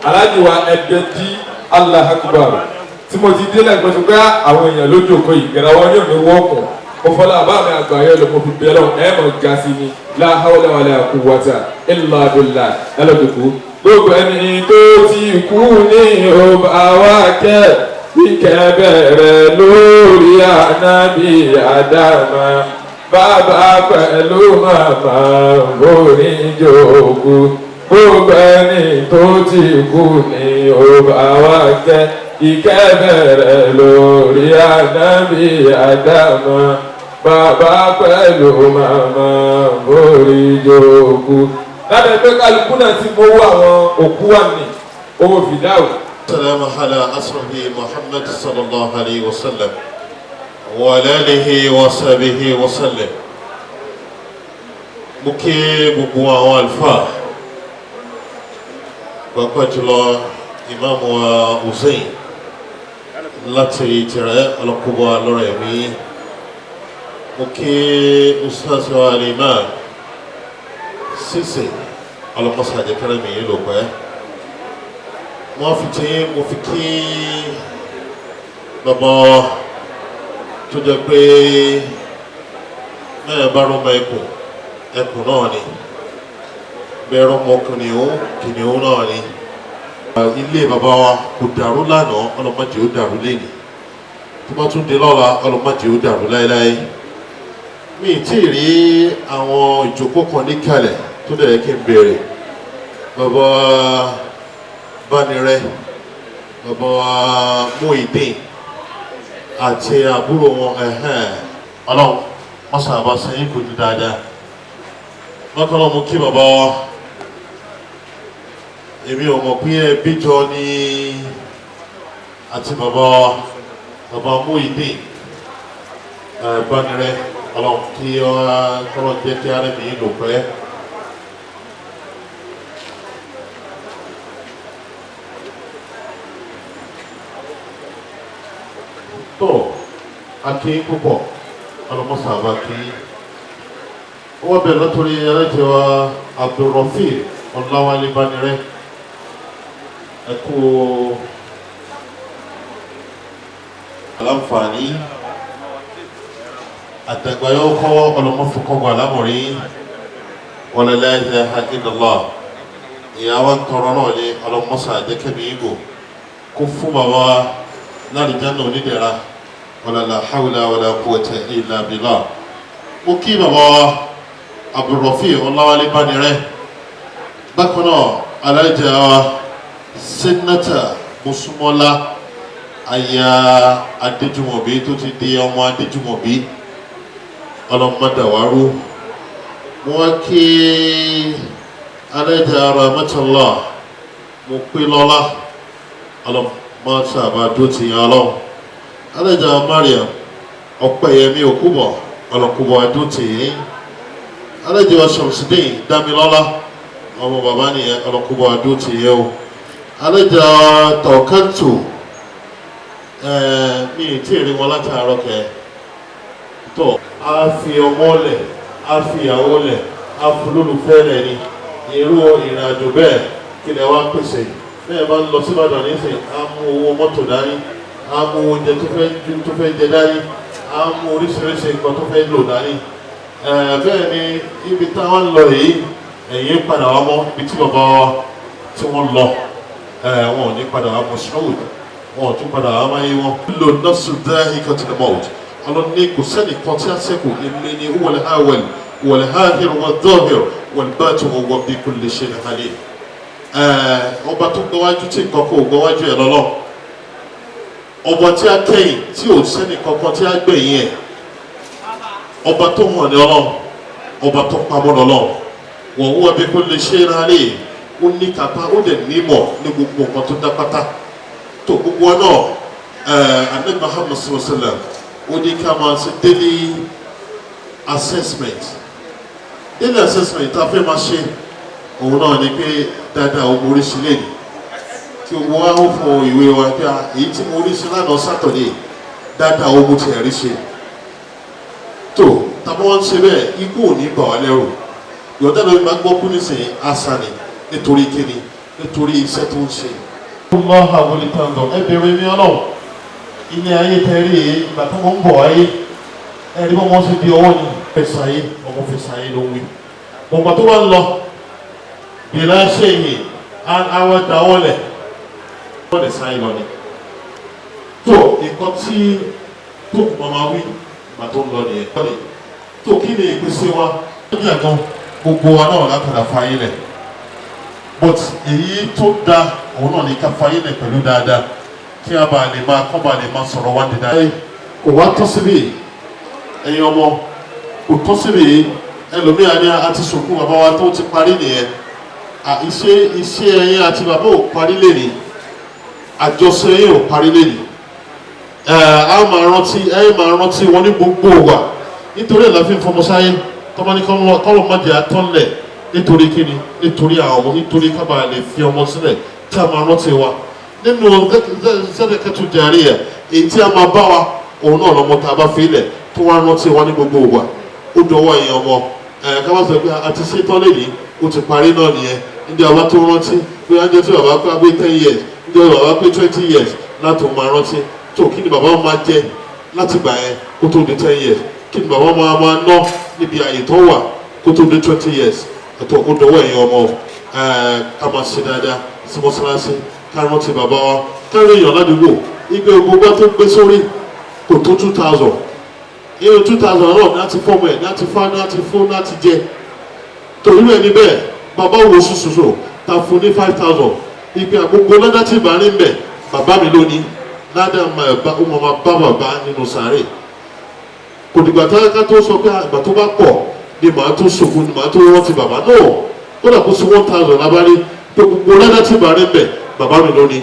Alhaji wa Ẹ̀bẹ̀dí Allahu Akbar tí mo ti dé lẹ́gbẹ̀ẹ́ tó gbá àwọn èèyàn lójú òkò yìí gẹ̀rẹ́ wọn ní òní wọ́ọ̀kùn mo fọlá àbáàmì àgbáyé ló mo fi bẹ́ẹ̀ lọ ẹ̀ mọ̀ ga sí ni la hawla wala quwwata illa billah ẹlọ́dùkú gbogbo ẹni tó ti kú ní ọba wa kẹ́ ìkẹ́ bẹ̀rẹ̀ lórí ànábì Ádámù bàbá pẹ̀lú màmá orin jogun gbogbo ẹni tó ti kú ní ọba wa kẹ́ ìkẹ́ bẹ̀rẹ̀ lórí ànábì Ádámù bàbá pẹ̀lú màmá orin jogun. lábẹ́ pé kálukú náà ti mowó àwọn òkú wà ní owó fìdáwò. السلام على أسره محمد صلى الله عليه وسلم وعلى آله وصحبه وسلم. mo kí gbogbo àwọn àlùfáà pàápàá jùlọ ìmáàmù wa Hussein láti tìrẹ ọlọ́kùnbọ̀ lọ́rọ̀ ẹ̀mí. mo kí ustaz wa Al-Imam Sise ọlọ́mọsàdé kẹrẹ́mì yìí ló pẹ́. wọ́n fi tí mo fi kí bàbá tó jẹ́ pé mẹ́rin bá rọ́mọ ẹkùn náà ni bẹ́ẹ̀ rọ́mọ kìnìún náà ni. ilé bàbá wa kò dàrú lánàá ọlọ́mọdé ó dàrú lẹ́yìn tó bá tún dé lọ́la ọlọ́mọdé ó dàrú láéláé. mi ì tí ì rí àwọn ìjókòó kan níkàlẹ̀ tó dẹ̀ kí n bèrè bàbá Bánirẹ́ bàbá Muyideen àti àbúrò wọn ọlọ́run wọ́n sábà sẹ́yìn kò ní dáadáa. bákan náà mo kí bàbá wa èmi ò mọ̀ pé ẹbí jọ ní àti bàbá Muyideen Bánirẹ́ ọlọ́run kí ọlọ́run jẹ́ kí arẹ́mi yìí lò pẹ́. tó akí púpọ̀ ọlọ́mọsà bá kí wọ́n bẹ̀rẹ̀ látòrí ẹlẹ́jẹ̀ wa Abdulrafi Ọláwálé Bánirẹ́ ẹ̀kú aláǹfààní àtẹ̀gbáyọ̀ kọ́ ọlọ́mọfọkọ́gbà lámọ̀rí wala la ilaha illallah ìyàwó tọrọ náà ní ọlọ́mọsà àjẹkẹ́mi ìgò kó fún bàbá lálìjáná onídẹ̀ra wala la hawla wala quwwata illa billah. mo kí bàbá Abdulrafi Ọláwálé Bánirẹ́ bákan náà alájà sẹ́nẹ́tà Mọ́súnmọ́lá aya Adéjùmọ̀bí tó ti di ọmọ Adéjùmọ̀bí ọlọ́mọdàwárú. wọ́n kí alájà Rahmatullah mo pé lọ́lá ọlọ́mọdàbà tó ti yan ọlọ́run. alájà Mariam Ọpẹ́yẹmí Òkúbọ̀ ọlọ́kúbọ̀ adó ti yín. alájà wa Shamsuddin Dámilọ́lá ọmọ bàbá nìyẹn ọlọ́kúbọ̀ adó ti yẹ o. alájà Tọ̀kántù mi ì tí ì rí wọn látàárọ̀ kẹ́ tó a fi ọmọ lẹ̀ a fi ìyàwó lẹ̀ a fún olólùfẹ́ rẹ̀ ni irú ìrìnàjò bẹ́ẹ̀ kí lè wá pèsè bẹ́ẹ̀ bá ń lọ sí Ìbàdàn nísìn á mú owó mọ́tò dání á mú oúnjẹ tó fẹ́ jẹ dání á mú oríṣiríṣi nǹkan tó fẹ́ lò dání bẹ́ẹ̀ ni ibi táwọn lọ yìí ẹ̀yìn padà wá mọ́ ibi tí bàbá wa tí wọ́n lọ wọn ò ní padà wá mọ́ snowood wọn ò tún padà wá máyé wọn. lò nọ́ọ̀sì dáhì kan tilẹ̀ mọ́ọ̀t ọlọ́ni kò sẹ́ni kan tí a sẹ́kù èmi ni wọlé awẹ́l wọlé hahir wọ́n dọ́hìr wọ́n bá tí wọ́n wọ́n bí kò lè ṣe ní halẹ̀. ọba tó gbọ́wájú tí nǹkan kò gbọ́wájú ẹ̀ lọ́lọ́ ọba tí a kẹ́yìn tí ò sẹ́ni kankan tí a gbẹ̀yìn ẹ̀ ọba tó hàn ní ọlọ́run ọba tó pamọ́ lọ́lọ́run wọ́n wọ́n bí kò lè ṣe é rárẹ̀ ó ní kápá ó dẹ̀ nímọ̀ ní gbogbo nǹkan tó dá pátá tó gbogbo ọ náà Ànábì Muhammad sallallahu alaihi wasallam ó ní ká máa ṣe daily assessment tá a fẹ́ máa ṣe òun náà ni pé dáadáa owó oríṣi lè ní kí owó wa ó fọ ìwé wa pé èyí tí mo rí ṣe lánàá sátọ̀dé dáadáa owó ti ẹ̀rí ṣe tó tàbí wọ́n ń ṣe bẹ́ẹ̀ ikú ò ní bà wá lẹ́rù yọ̀dá lórí máa gbọ́ kú nísìnyí àṣà ni nítorí kíni nítorí iṣẹ́ tó ń ṣe. Allah àwọn ìtàndọ̀ ẹ bẹ̀rẹ̀ mi ọlọ́run ilé ayé tẹ́rí ìgbà tó mọ̀ ń bọ̀ ayé ẹni bọ́ wọ́n sì di ọwọ́ ni fẹ̀sàyé ọmọ fẹ̀sàyé ló ń wí. gbọ̀ngbà tó bá ń lọ bìlá ṣe yìí àwọn ìdáwọ́lẹ̀ wọ́n lè sáyé lọ ni. tó nǹkan tí tó kù máa wí ìgbà tó ń lọ nìyẹn. tó kí ni ìpèsè wa lójú ẹ̀gbọ́n gbogbo wa náà látara fàyè lẹ̀ but èyí tó da òun náà ní ká fàyè lẹ̀ pẹ̀lú dáadáa kí a bá lè máa kọ́ bá lè máa sọ̀rọ̀ wá dídá. kò wá tọ́ síbi ẹ̀yin ọmọ kò tọ́ síbi ẹlòmíà ní àti sòkú bàbá wa tó ti parí nìyẹn iṣẹ́ ẹ̀yin àti bàbá ò parí lẹ́nìí àjọṣe ẹ̀yin ò parí lẹ́nìí a máa rántí wọn ní gbogbo wa nítorí ẹ̀ la fi ń fọmọ sáyé tọ́mọ́ni kọ́lọ́ má jẹ́ àtọ́lẹ̀ nítorí kíni nítorí àwọn ọmọ nítorí ká bàa lè fi ọmọ sílẹ̀ tí a máa rántí wa nínú sẹ́dẹ̀kẹ́tù jàrí ẹ̀ èyí tí a máa bá wa òun náà lọ́mọ tá a bá fi ilẹ̀ tó wá rántí wa ní gbogbo wa ó dọwọ́ ẹ̀yìn ọmọ ká bá sọ pé a ti ṣe tán lẹ́yìn ó ti parí náà nìyẹn níbi àwa tó rántí pé ajẹ́ tí bàbá pé 10 years níbi bàbá pé 20 years láti máa rántí tó kí ni bàbá máa jẹ láti gbà yẹn kó tó di 10 years kí ni bàbá máa ná níbi àyè tó wà kó tó di 20 years ẹ̀tọ́ ó dọwọ́ ẹ̀yìn ọmọ ká máa ṣe dáadáa sí mọ́ṣáláṣí ká rántí bàbá wa ká rí èèyàn ládùúgbò igbe gbogbo tó gbé sórí kò tó 2000 irú 2000 náà láti fọ́ọ̀mù ẹ̀ láti fá láti fún láti jẹ torí rẹ̀ níbẹ̀ bàbá wo ṣoṣoṣo ta fún ní 5000 ìpè àgbogbo ládá tí ìbá rí ń bẹ̀ bàbá mi lónìí ládá ó máa bá bàbá nínú sàárè kò dìgbà ká tó sọ pé àgbà tó bá pọ̀ ni màá tó ṣòfò ni màá tó rántí bàbá náà kódà kó sí 1000 lábárí pé gbogbo ládá tí ìbá rí ń bẹ̀ bàbá mi lónìí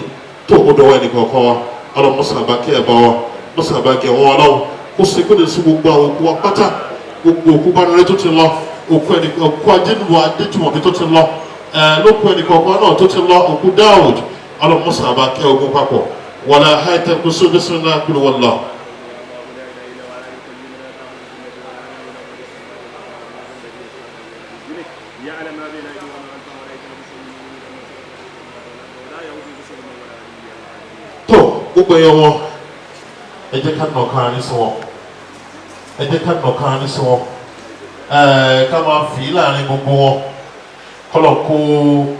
tó ó dọwọ́ ẹnì kọ̀ọ̀kan wa ọlọ́mọṣàbá kí ẹ̀ bá wa mọ̀ṣàbá kí ẹ̀ wọ́n ọlọ́run ó sì kó lè sí gbogbo àwọn òkú apáta gbogbo òkú bánirẹ́ tó ti lọ òkú adéjùmọ̀bí tó ti lọ lókù ẹnìkọ̀ọ̀kan náà tó ti lọ òkú Dáúdù ọlọ́mọṣàbá kẹ́ ogun papọ̀ wàlá àìtẹ́ kó sóbi sí ńlá kúrò wọlá. tó gbogbo ẹ̀yọ wọn ẹ jẹ́ ká nà ọ̀kan ní sí wọn ẹ jẹ́ ká nà ọ̀kan ní sí wọn ká máa fi láàrin gbogbo wọn kọ́lọ̀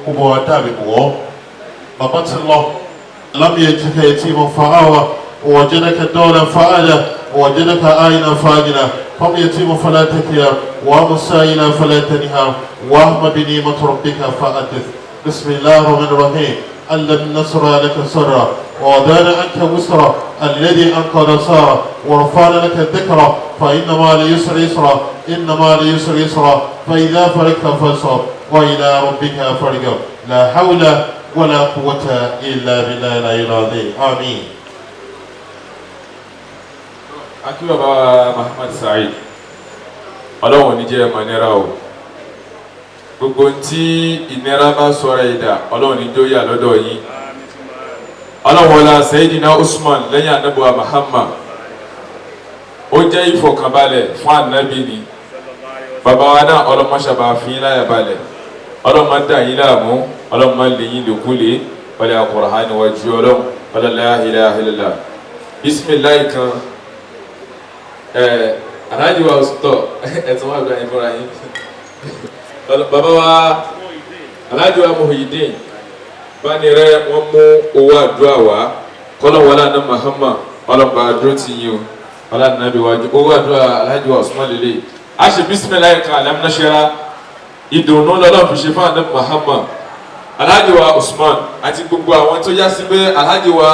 kó bọ́ wa dàbí bò wọ́n bàbá ti lọ lámìyẹ ti fẹ́ tí mo fa áwa ووجدك دولا فعلا ووجدك آينا فاجنا قم يتيم فلا تكيا وأما سائلا فلا تنهار وأهم بنيمة ربك فأدث بسم الله الرحمن الرحيم ألم نصر لك سرا ووضعنا عنك وسرا الذي أنقذ سارا ورفعنا لك الذكر فإنما ليسر يسرا إنما ليسر يسرا فإذا فرغت فانصب وإلى ربك فارغب لا حول ولا قوة إلا بالله العلي العظيم آمين. akí bàbá Muhammad Saheed ọlọ́run ní jẹ́ ẹ̀mọ́ nira o gbogbo tí ìnira bá sọ̀rọ̀ ìdá ọlọ́run ní jóyà lọ́dọ̀ yín ọlọ́run wọlá Sayyidina Usman lẹ́yìn anábùwà Muhammad ó jẹ́ ìfọ̀kànbalẹ̀ fún ànábì ni bàbá wa náà ọlọ́mọṣàbà fi yín láyà balẹ̀ ọlọ́mọ dà yín láàmú ọlọ́mọ lè yín lòkúlé wọlé Al-Qur'ani wájú ọlọ́run wọlé la ilaha illallah bisimilayi kan aláàjì wa sọ ẹ̀sán wà gbáyìn fúnra yín bàbá wa aláàjì wa Muhyiddin bánirẹ́ wọ́n mú owó àdúrà wá kọ́lọ̀wọ́lá ní Muhammad ọlọ́pàá àdúró ti yín o ọlọ́nàbí wájú owó àdúrà aláàjì wa Usman lélẹ̀ a ṣe bisimilayi kan Alam Nashra ìdùnnú lọ́lọ́ fi ṣe fún àná Muhammad aláàjì wa Usman àti gbogbo àwọn tó yá sí pé aláàjì wa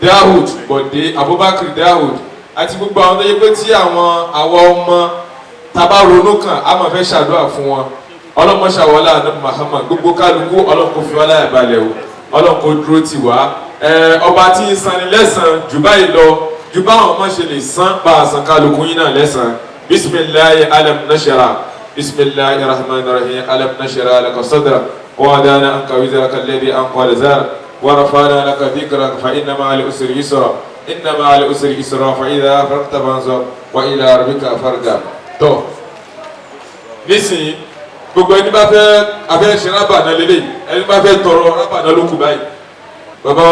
Daud Bọ̀dé Abubakar Daud àti gbogbo àwọn tó yẹ pé tí àwọn àwa ọmọ tàbá ronú kan a máa fẹ́ ṣàdúrà fún wọn ọlọ́mọṣà wọlé àná Muhammad gbogbo kálukú ọlọ́kọ̀ fi wọlé àbálẹ̀ o ọlọ́kọ̀ dúró ti wá ọba tí ń sanni lẹ́sàn jù báyìí lọ jù báwọn ọmọ ṣe lè san bá a san kálukú yín náà lẹ́sàn bisimilayi alam nashara bisimilayi rahman rahim alam nashara laka sadra ووضعنا عنك وزرك الذي أنقض ظهرك ورفعنا لك ذكرك فإن مع العسر يسرا إن مع العسر يسرا فإذا فرغت فانصب وإلى ربك فارغب. tó nísìnyí gbogbo ẹni bá fẹ́ abẹ́ ṣe rábànà lélẹ̀ ẹni bá fẹ́ tọrọ rábànà ló kù báyìí bàbá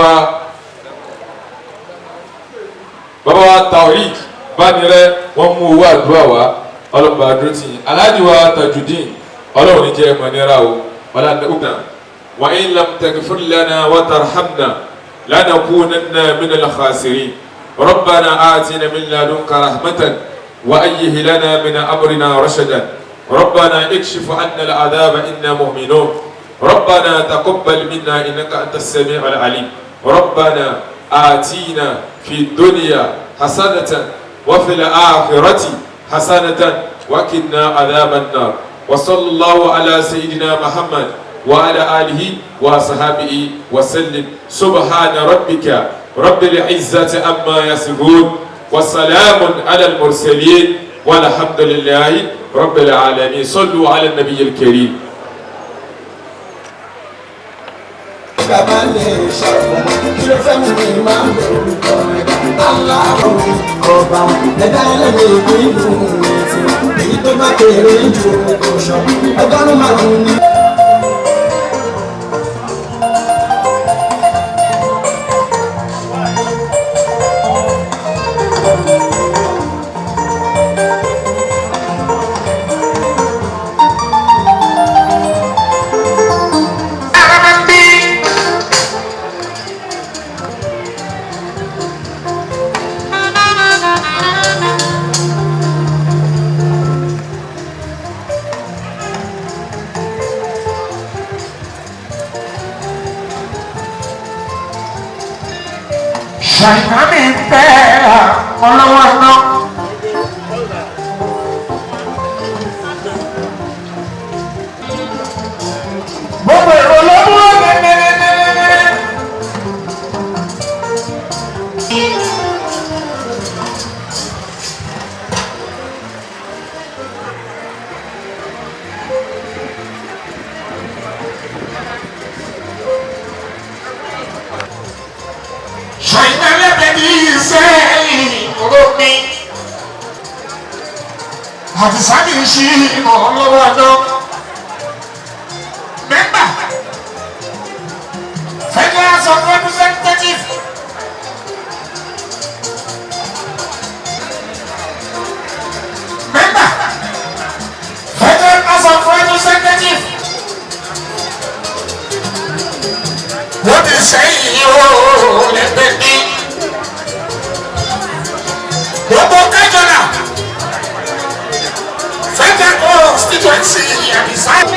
wa Tawhid Bánirẹ́ wọ́n mú owó àdúrà wá ọlọ́mọba àdúró tì yín Alhaji wa Tajudeen ọlọ́run ní jẹ́ ẹ̀mọ́ nira o. ولا نؤمن وإن لم تغفر لنا وترحمنا لنكونن من الخاسرين ربنا آتنا من لدنك رحمة وأيه لنا من أمرنا رشدا ربنا اكشف عنا العذاب إنا مؤمنون ربنا تقبل منا إنك أنت السميع العليم ربنا آتينا في الدنيا حسنة وفي الآخرة حسنة وقنا عذاب النار وصلى الله على سيدنا محمد وعلى آله وصحبه وسلم سبحان ربك رب العزة عما يصفون وسلام على المرسلين والحمد لله رب العالمين صلوا على النبي الكريم tó bá kéré ju oṣù ọgọ́rùn márùn ni. Ṣàìmọ́mí fẹ́ ọlọ́wọ́ iná. Gbogbo èrò ló mú ọ̀gẹ̀gẹ̀gẹ̀gẹ̀. Àti sábì ń ṣí ọlọ́wọ́ ọdọ́. Mẹ́mbà Federal House of Representatives. Mẹ́mbà Federal House of Representatives. Wọ́n ti sẹ́yìn ooo lẹ́gbẹ̀ẹ́ ní. Gbogbo kájọ náà. Federal constituency and design.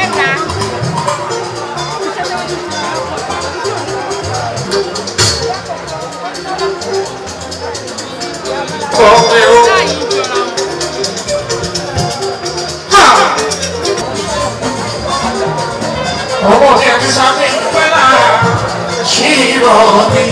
Ọmọ tí a ti sáfẹ́ ìfẹ́lá ṣírò ní.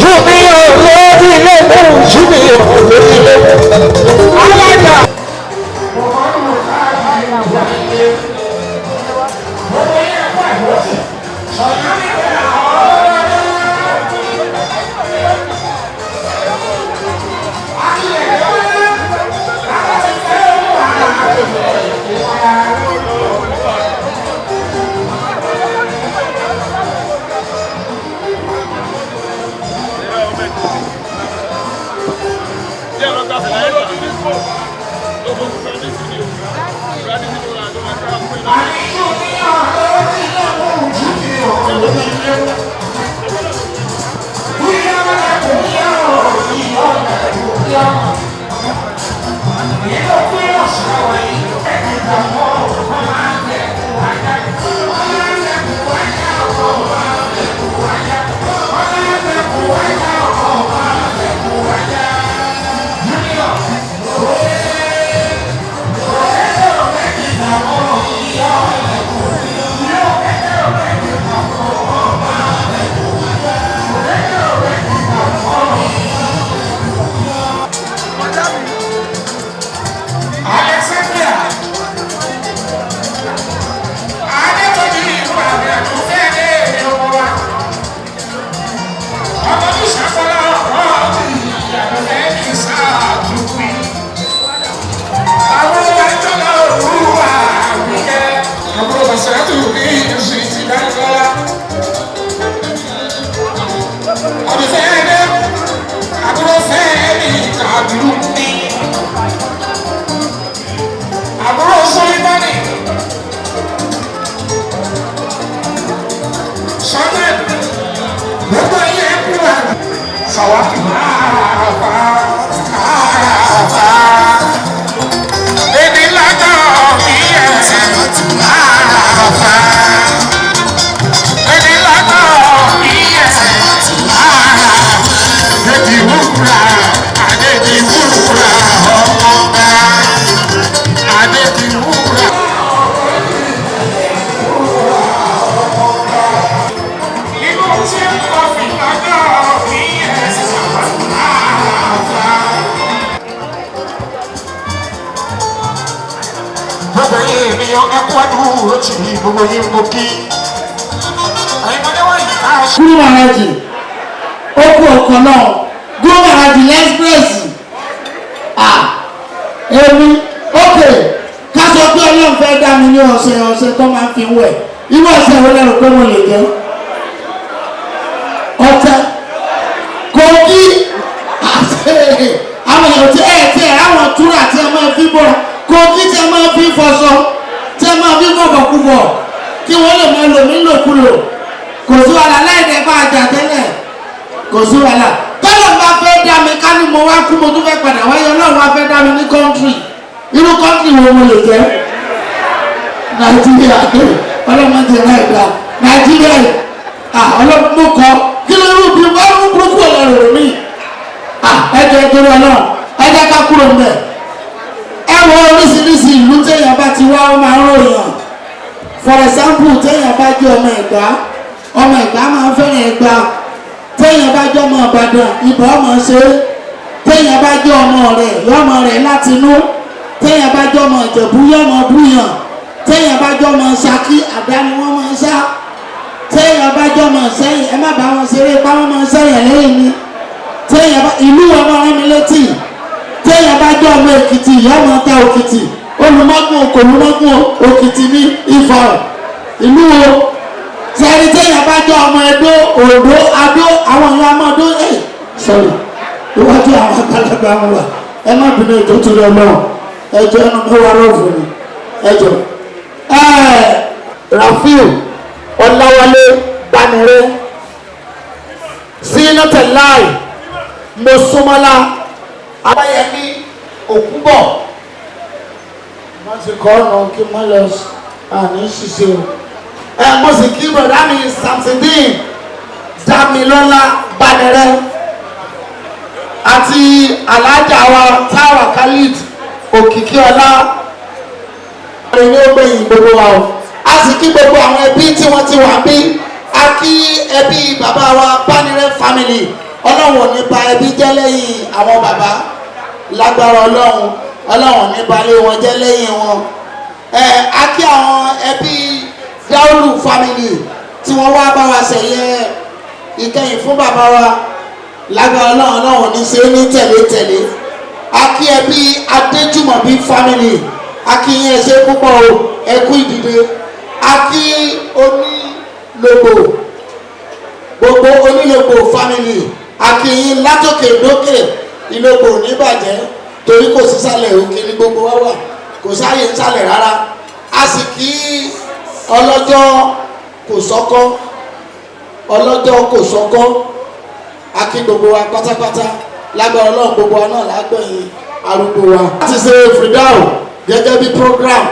Júnior lórí ilé mú Júnior lórí ilé mú. Alága. Kúrú Màrájì, ó kú ọkọ̀ náà, Kúrú Màrájì lẹ́sìpírẹ́sì. Èmi, ókè, ká sọ pé Ọlọ́run fẹ́ dá mi ní ọ̀sẹ̀ tó máa ń fi wẹ̀. Irú ọ̀sẹ̀ wo lẹ́rù pé mo lè jẹ́? Ọ̀tẹ̀, Kogi, àwọn èèyàn tí àwọn túrà tí ẹ máa fi bọ̀, Kogi tí ẹ máa fi fọṣọ, tí ẹ máa fi bọ̀bọ̀ kúbọ̀, kí wọ́n lè máa lò mí lòkulò. Kò sí wàhálà láìdẹ́ bá àjà tẹ́lẹ̀, kò sí wàhálà. Tọ́lọ̀ bá fẹ́ dá mi ká ní mo wá kú mo tún fẹ́ padà wáyé Ọlọ́run wá fẹ́ dá mi ní kọ́ńtírì. Irú kọ́ńtírì wo mo lè jẹ́? Nàìjíríà, ọlọ́mọ ti rà ìgbà. Nàìjíríà, ọlọ́mọ mo kọ́ kí ló rú bí wọ́n rú burúkú ọ̀lẹ́rọ̀ mi. Ẹjọ́ ìdúró náà, ẹ jẹ́ ká kúrò mbẹ̀. Ẹ wo oríṣiríṣi ìlú téèyàn bá ti wá ó máa ń ròyìn. For example, téèyàn bá jẹ́ ọmọ Ẹ̀gbá máa ń fẹ́ràn Ẹ̀gbá. Téèyàn bá jẹ́ ọmọ Ìbàdàn, ibà ọmọ ṣe. Téèyàn bá jẹ́ ọmọ rẹ̀, yọmọ rẹ̀ láti inú. Téèyàn bá jẹ́ ọmọ Ìjẹ̀bú, yọmọ búyàn. Téèyàn bá jẹ́ ọmọ Ṣakí, àdá ni wọ́n máa ń ṣá. Téèyàn bá jẹ́ ọmọ Ìṣẹ́yìn, ẹ má bá wọn ṣeré ipá wọn máa ń ṣẹ́yìn lẹ́yìn ni. Téèyàn bá ìlú ọmọ rán mi létí. Téèyàn bá jẹ́ ọmọ Èkìtì, yọmọ ta Òkìtì. Olùmọ́gùn Òkòlùmọ́gùn Òkìtì ní Ifọ̀. Ìlú wo? Sẹ́ni téèyàn bá jẹ́ ọmọ Ẹdó, Òǹdó, Adó, àwọn ìlú amọ́dó sọ̀rọ̀ iwájú àwọn àgbàlagbà wọn wà. Ẹ má bínú ètò tó lọ náà. Ẹjọ́ ẹnu mi wá lọ́ọ̀fù ni. Ẹjọ́. Rafiu Ọláwálé Gbanire Sínátẹ̀láì Mọ́súnmọ́lá Abáyẹmí Òkúbọ̀. Wọ́n ti kọ́ ọ̀nà kí wọ́n lọ àní ṣiṣẹ́ o. Mo sì kí bọ̀dá mi Samsudeen Dámilọ́lá Gbanire àti alájà wa Táwà Khalid Òkìkíọlá. Ọ̀rẹ́ ni ó gbẹ̀yìn gbogbo wa o. A sì kí gbogbo àwọn ẹbí tí wọ́n ti wà bí. A kí ẹbí bàbá wa Gbanire family ọlọ́run ò ní ba ẹbí jẹ́ lẹ́yìn àwọn bàbá lágbára ọlọ́run ò ní ba ilé wọn jẹ́ lẹ́yìn wọn. A kí àwọn ẹbí Dáúlù family tí wọ́n wá bá wa ṣẹ̀yẹ ìkẹyìn fún bàbá wa lágbára ọlọ́run ò ní ṣe é ní tẹ̀lé. A kí ẹbí Adéjùmọ̀bí family a kí yín ẹ ṣé púpọ̀ o ẹ kú ìdìde. A kí onílògbò gbogbo onílògbò family a kí yín látòkè dókè ìlògbò níbàjẹ́ torí kò sí sálẹ̀ òkè ní gbogbo wa wà kò sáyè ń sálẹ̀ rárá. A sì kí ọlọ́jọ́ kò sọ́kọ́ a kí gbogbo wa pátápátá lágbára ọlọ́run gbogbo wa náà lágbẹ̀yìn arúgbó wa. wọ́n ti ṣe fìdáù gẹ́gẹ́ bí program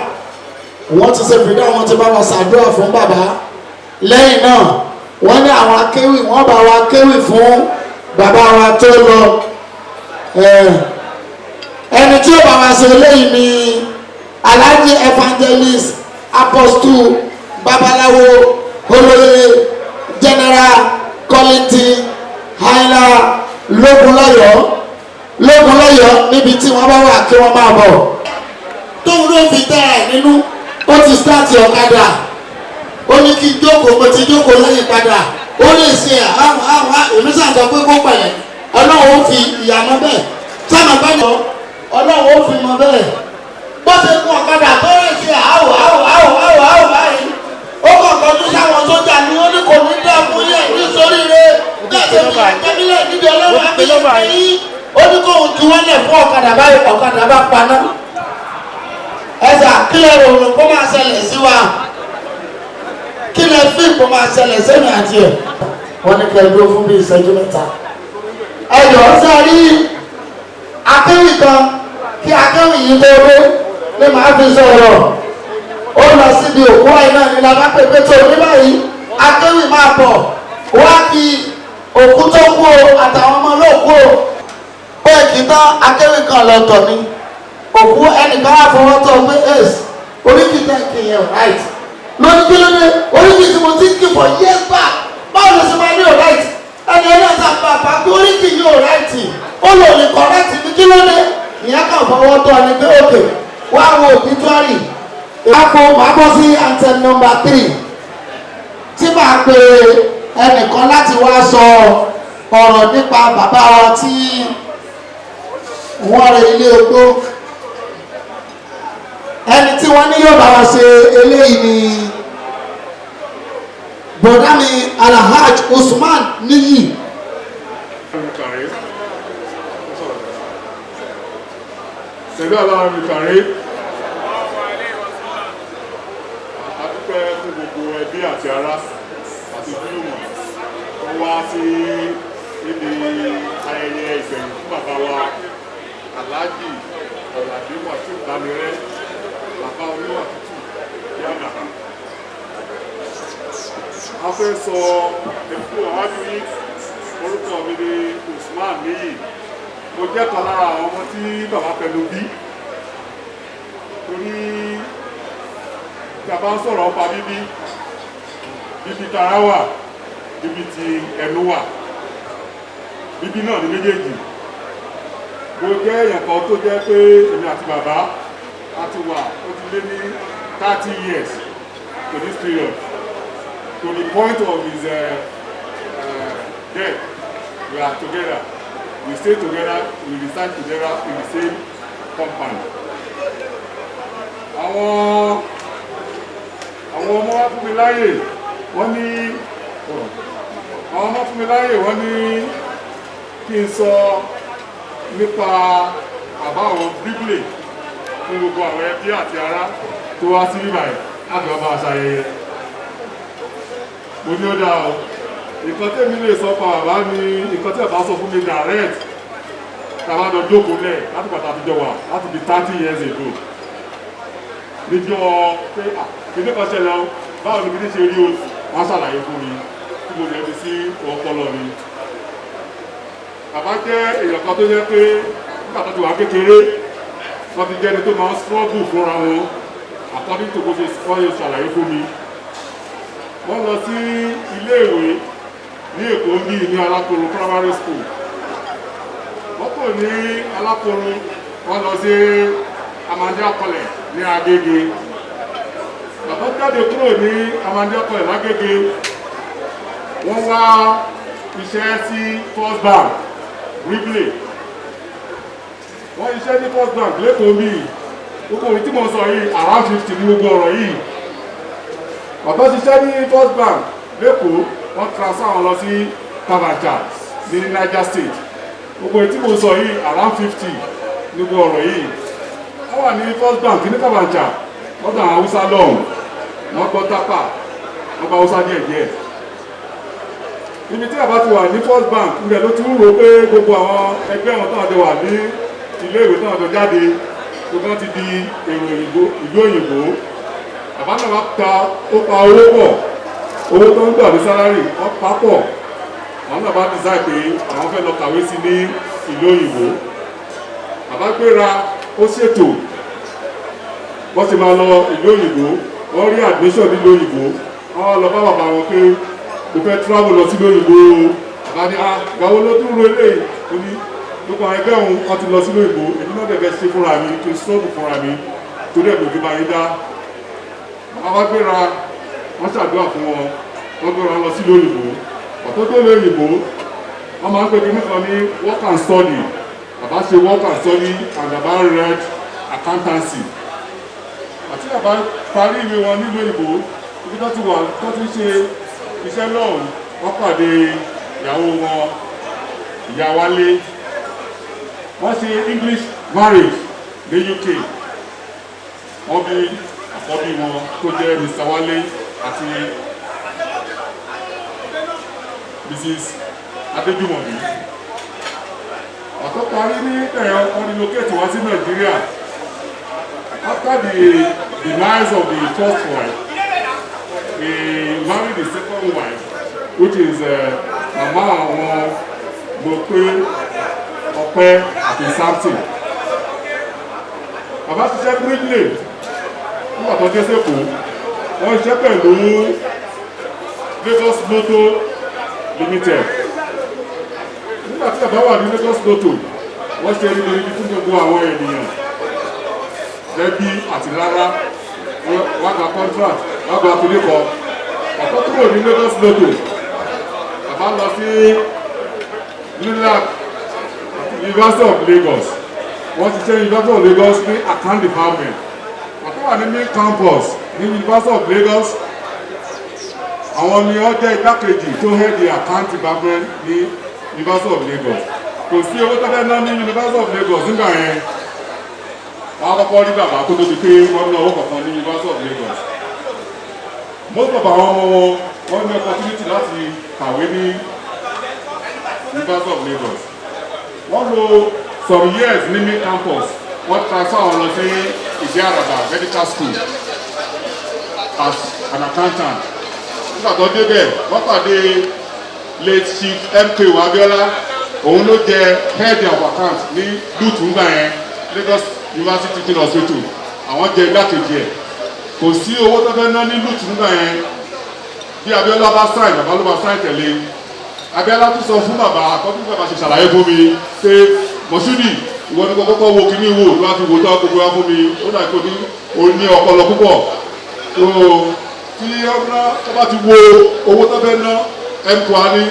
wọ́n ti ṣe fìdáù wọ́n ti bá wa ṣàdúrà fún bàbá lẹ́yìn náà wọ́n ní àwọn akéwì wọ́n bá wa kéwì fún bàbá wa tó lọ ẹni tí ó bá wa ṣe eléyìí ni Alhaji Evangelist Apostle Babaláwo Olóyè General Kollington Haila Lógúnlọ́yọ̀ níbi tí wọ́n bá wà kí wọ́n máa bọ̀. tóun ló fi tẹ́ ẹ̀ nínú ó ti sítáàtì ọ̀kadà ó ní kí n jókòó mo ti jókòó lẹ́yìn padà ó lè ṣe àwọn èmi sàǹsọ pé kó pẹ̀lẹ́ ọlọ́run ó fi ìyàmọ́ bẹ́ẹ̀ sáàmà bá yọ ọlọ́run ó fi mọ bẹ́ẹ̀ bó ṣe kún ọ̀kadà tó lè ṣe àwọ̀ báyìí ó kọ̀ọ̀kan tún sáwọn sójà ni ó ní kò ní dá fún yẹn nítorí rẹ̀ bẹ́ẹ̀ tó fi àjẹmílẹ̀ níbi ọlọ́run àbíyẹ̀yìn ó ní kóhun tí wọ́n lẹ̀ fún ọ̀kadà báyìí ọ̀kadà bá paná ẹ̀sà kílẹ̀ òòrùn kó máa ṣẹlẹ̀ sí wa kílẹ̀ fíìmù kó máa ṣẹlẹ̀ sẹ́mi àti ẹ̀ wọ́n ní kẹ́ dúró fún bí ìṣẹ́jú mẹ́ta ẹ̀yọ̀ sẹ́rí akéwì kan kí akéwì yìí tó dé ní màá fi sọ̀rọ̀ ó lọ síbi òkú àìná ní labá pépé tó ní báyìí akéwì máa bọ̀ wá kí òkú tó kú o àtàwọn ọmọ olóòkú o ó èkì tán akéwì kan lọ tọ̀ ní òkú ẹnìkan wà fọwọ́ tọ̀ pé ace oríkì tẹ̀ kì í yẹn right lórí kí ló dé oríkì tí mo ti kì for years back báwo ló ṣe máa ní o right ẹni ẹni ọ̀sán pàpà pé oríkì yìí ò right ó lò ní correct ní kí ló dé ìyẹn kàn fọwọ́ tọ̀ ní pé òkè wá wo obituary àpò máa bọ́ sí anthem number 3 tí màá pe ẹnìkan láti wá sọ ọ̀rọ̀ nípa bàbá wa tí wọ́n rẹ̀ ilé ogbó ẹni tí wọ́n ní yóò bá wa ṣe eléyìí ni bọ̀dá mi Alhaj Usman Níyì. Ṣẹ̀dá aláwọ̀ mi kàrí. A dúpẹ́ fún gbogbo ẹbí àti ará àti ìdúró tó wá sí níbi ayẹyẹ ìgbẹ̀yìn fún bàbá wa Alhaji Ọ̀làdé Wàsíù Dámírẹ́ bàbá oníwà tútù yàgà. A fẹ́ sọ ẹ̀kú ọ̀wájú ní orúkọ mi ní Usman Níyì. Mo jẹ́ kan lára àwọn ọmọ tí bàbá pẹ̀lú bí torí bàbá ń sọ̀rọ̀ ọpa bíbí tara wà bíbí ti ẹnu wà bíbí náà ní méjèèjì. Mo jẹ́ èèyàn kan tó jẹ́ pé èmi àti bàbá a ti wà ó ti lé ní 30 years to this period to the point of his death we are together. We stay together, we reside together in the same compound. Àwọn ọmọ wa fún mi láyè wọ́n ní kí n sọ nípa bàbá àwọn briefly fún gbogbo àwọn ẹbí àti ará tó wá sí bíbáyìí láti wá bá a ṣayẹyẹ. Mo ní ó dáa o. Nǹkan tẹ́mi lè sọ pa bàbá ni nǹkan tí bàbá sọ fún mi direct tàbá lọ jókòó lẹ̀ láti pàtàkì jọ wà láti bí 30 years ago. Níjọ́ pé kìíní kan ṣẹlẹ̀ o báwo ni kìíní ṣe rí o wọ́n ṣàlàyé fún mi tí mo lè fi sí ọpọlọ mi. Bàbá jẹ́ èèyàn kan tó jẹ́ pé nígbà tó ti wà kékeré wọ́n ti jẹ́ni tó máa ń struggle fúnra wọn according to bó ṣe ṣàlàyé fún mi. Wọ́n lọ sí ilé ìwé ní Èkó ń bí ní Alákòrò primary school. Wọ́n kò ní Alákòrò wọ́n lọ sí Amandia College ní Agége. Bàbá jáde kúrò ní Amandia College lágége. Wọ́n wá iṣẹ́ sí First Bank Wrigley. Wọ́n iṣẹ́ ní First Bank lẹ́kọ̀ọ́ bí gbogbo òun tí mo sọ yìí around 50 ní gbogbo ọ̀rọ̀ yìí. Bàbá ṣiṣẹ́ ní First Bank lẹ́kọ̀ọ́ wọ́n transfer wọn lọ sí Kavacha ní Niger State. Gbogbo òun tí mo sọ yìí around 50 ní gbogbo ọ̀rọ̀ yìí. Wọ́n wà ní First Bank ní Kavacha wọ́n dàn Haúsá lọ́hùn wọ́n gbọ́ tápà wọ́n bá Haúsá díẹ̀ díẹ̀. Ibi tí àbá ti wà ní First Bank ibẹ̀ ló ti ń rò pé gbogbo àwọn ẹgbẹ́ wọn tó wà ní ilé ìwé tó àjọ jáde gbogbo wọn ti di èrò ìlú òyìnbó. Bàbá náà ó pa owó pọ̀, owó tó ń gbà ní sálárì wọ́n pa pọ̀. Àwọn náà bá design pé àwọn fẹ́ lọ kàwé sí ní ìlú òyìnbó. Bàbá gbéra ó ṣètò wọ́n ti máa lọ ìlú òyìnbó, wọ́n rí admission nílùú òyìnbó. Wọ́n lọ bá bàbá wọn pé mo fẹ́ travel lọ sí lóyìnbó. Bàbá ní gbàwó ló tún ro eléyìí ó ní gbogbo àwọn ẹgbẹ́ òun wọ́n ti lọ sí lóyìnbó, èmi náà bẹ̀rẹ̀ ṣe fúnra mi kí n sọ́ọ̀bù fúnra mi torí ẹ̀gbọ́n òjò máa ń dá. Bàbá gbéra wọ́n ṣàdúrà fún wọn, wọ́n gbéra lọ sí lóyìnbó. Ọ̀tọ́ tó lóyìnbó wọ́n máa ń pè kíní kan ní work and study. Bàbá ṣe work and study and bàbá read accountancy. Àti bàbá parí ìwé wọn nílùú òyìnbó ibi tó ti wà tó ti ṣe iṣẹ́ náà wọ́n pàdé ìyàwó wọn ìyá Wálé. Wọ́n ṣe English marriage ní UK. Wọ́n bí àkọ́bí wọn tó jẹ́ Mr. Wálé àti Mrs. Adéjùmọ̀bí. Ọ̀tọ́ parí ní ẹ̀rọ wọn relocate wá sí Nàìjíríà. After the demise of the first wife, he married the second wife, which is mama àwọn Mọ̀pé Ọpẹ́ àti Samson. Bàbá ṣiṣẹ́ Wrigley nígbà tó dé sẹ́kọ̀ọ́, wọ́n ṣiṣẹ́ pẹ̀lú Lagos Lotto Limited. Nígbà tí bàbá wà ní Lagos Lotto, wọ́n ṣe ribiribi fún gbogbo àwọn ènìyàn lẹ́bí àti rárá. Wọ́n gba contract, wọ́n gba kúlẹ̀kọ́. Ọ̀pọ̀ kúrò ní Lagos Lotto. Bàbá lọ sí University of Lagos. Wọ́n ti ṣe University of Lagos ní account department. Ọ̀pọ̀ wà ní main campus ní University of Lagos. Àwọn ni wọ́n jẹ́ igbákejì tó head the account department ní University of Lagos. Kò sí owó tó fẹ́ ná ní University of Lagos nígbà yẹn. Wọ́n kọ́kọ́ rí bàbá tó tóbi pé wọ́n ná owó kọ̀ọ̀kan ní University of Lagos. Most of àwọn ọmọ wọn ní opportunity láti kàwé ní University of Lagos. Wọ́n lo some years ní main campus. Wọ́n transfer wọn lọ sí Ìdí Àràbà Medical School as an accountant. Nígbà tó débẹ̀, wọ́n pàdé late chief MK Abiola. Òun ló jẹ head of account ní Lutu ńgbà yẹn, Lagos University Teaching Hospital. Àwọn jẹ igbákejì ẹ̀. Kò sí owó tó fẹ́ ná ní Lutu ńgbà yẹn. Bí Abiola bá sign, bàbá ló bá sign tẹ̀lé. Abiola tún sọ fún bàbá àkọ́bí bàbá ṣe ṣàlàyé fún mi pé Mọ̀ṣúdì ìwọ ni kọ́kọ́ wo kíní wò ló wá fi wò tó gbogbo wá fún mi. Ó dà kó ní ọpọlọ púpọ̀. Tí ọ̀nà tó bá ti wo owó tó fẹ́ ná MKO á ní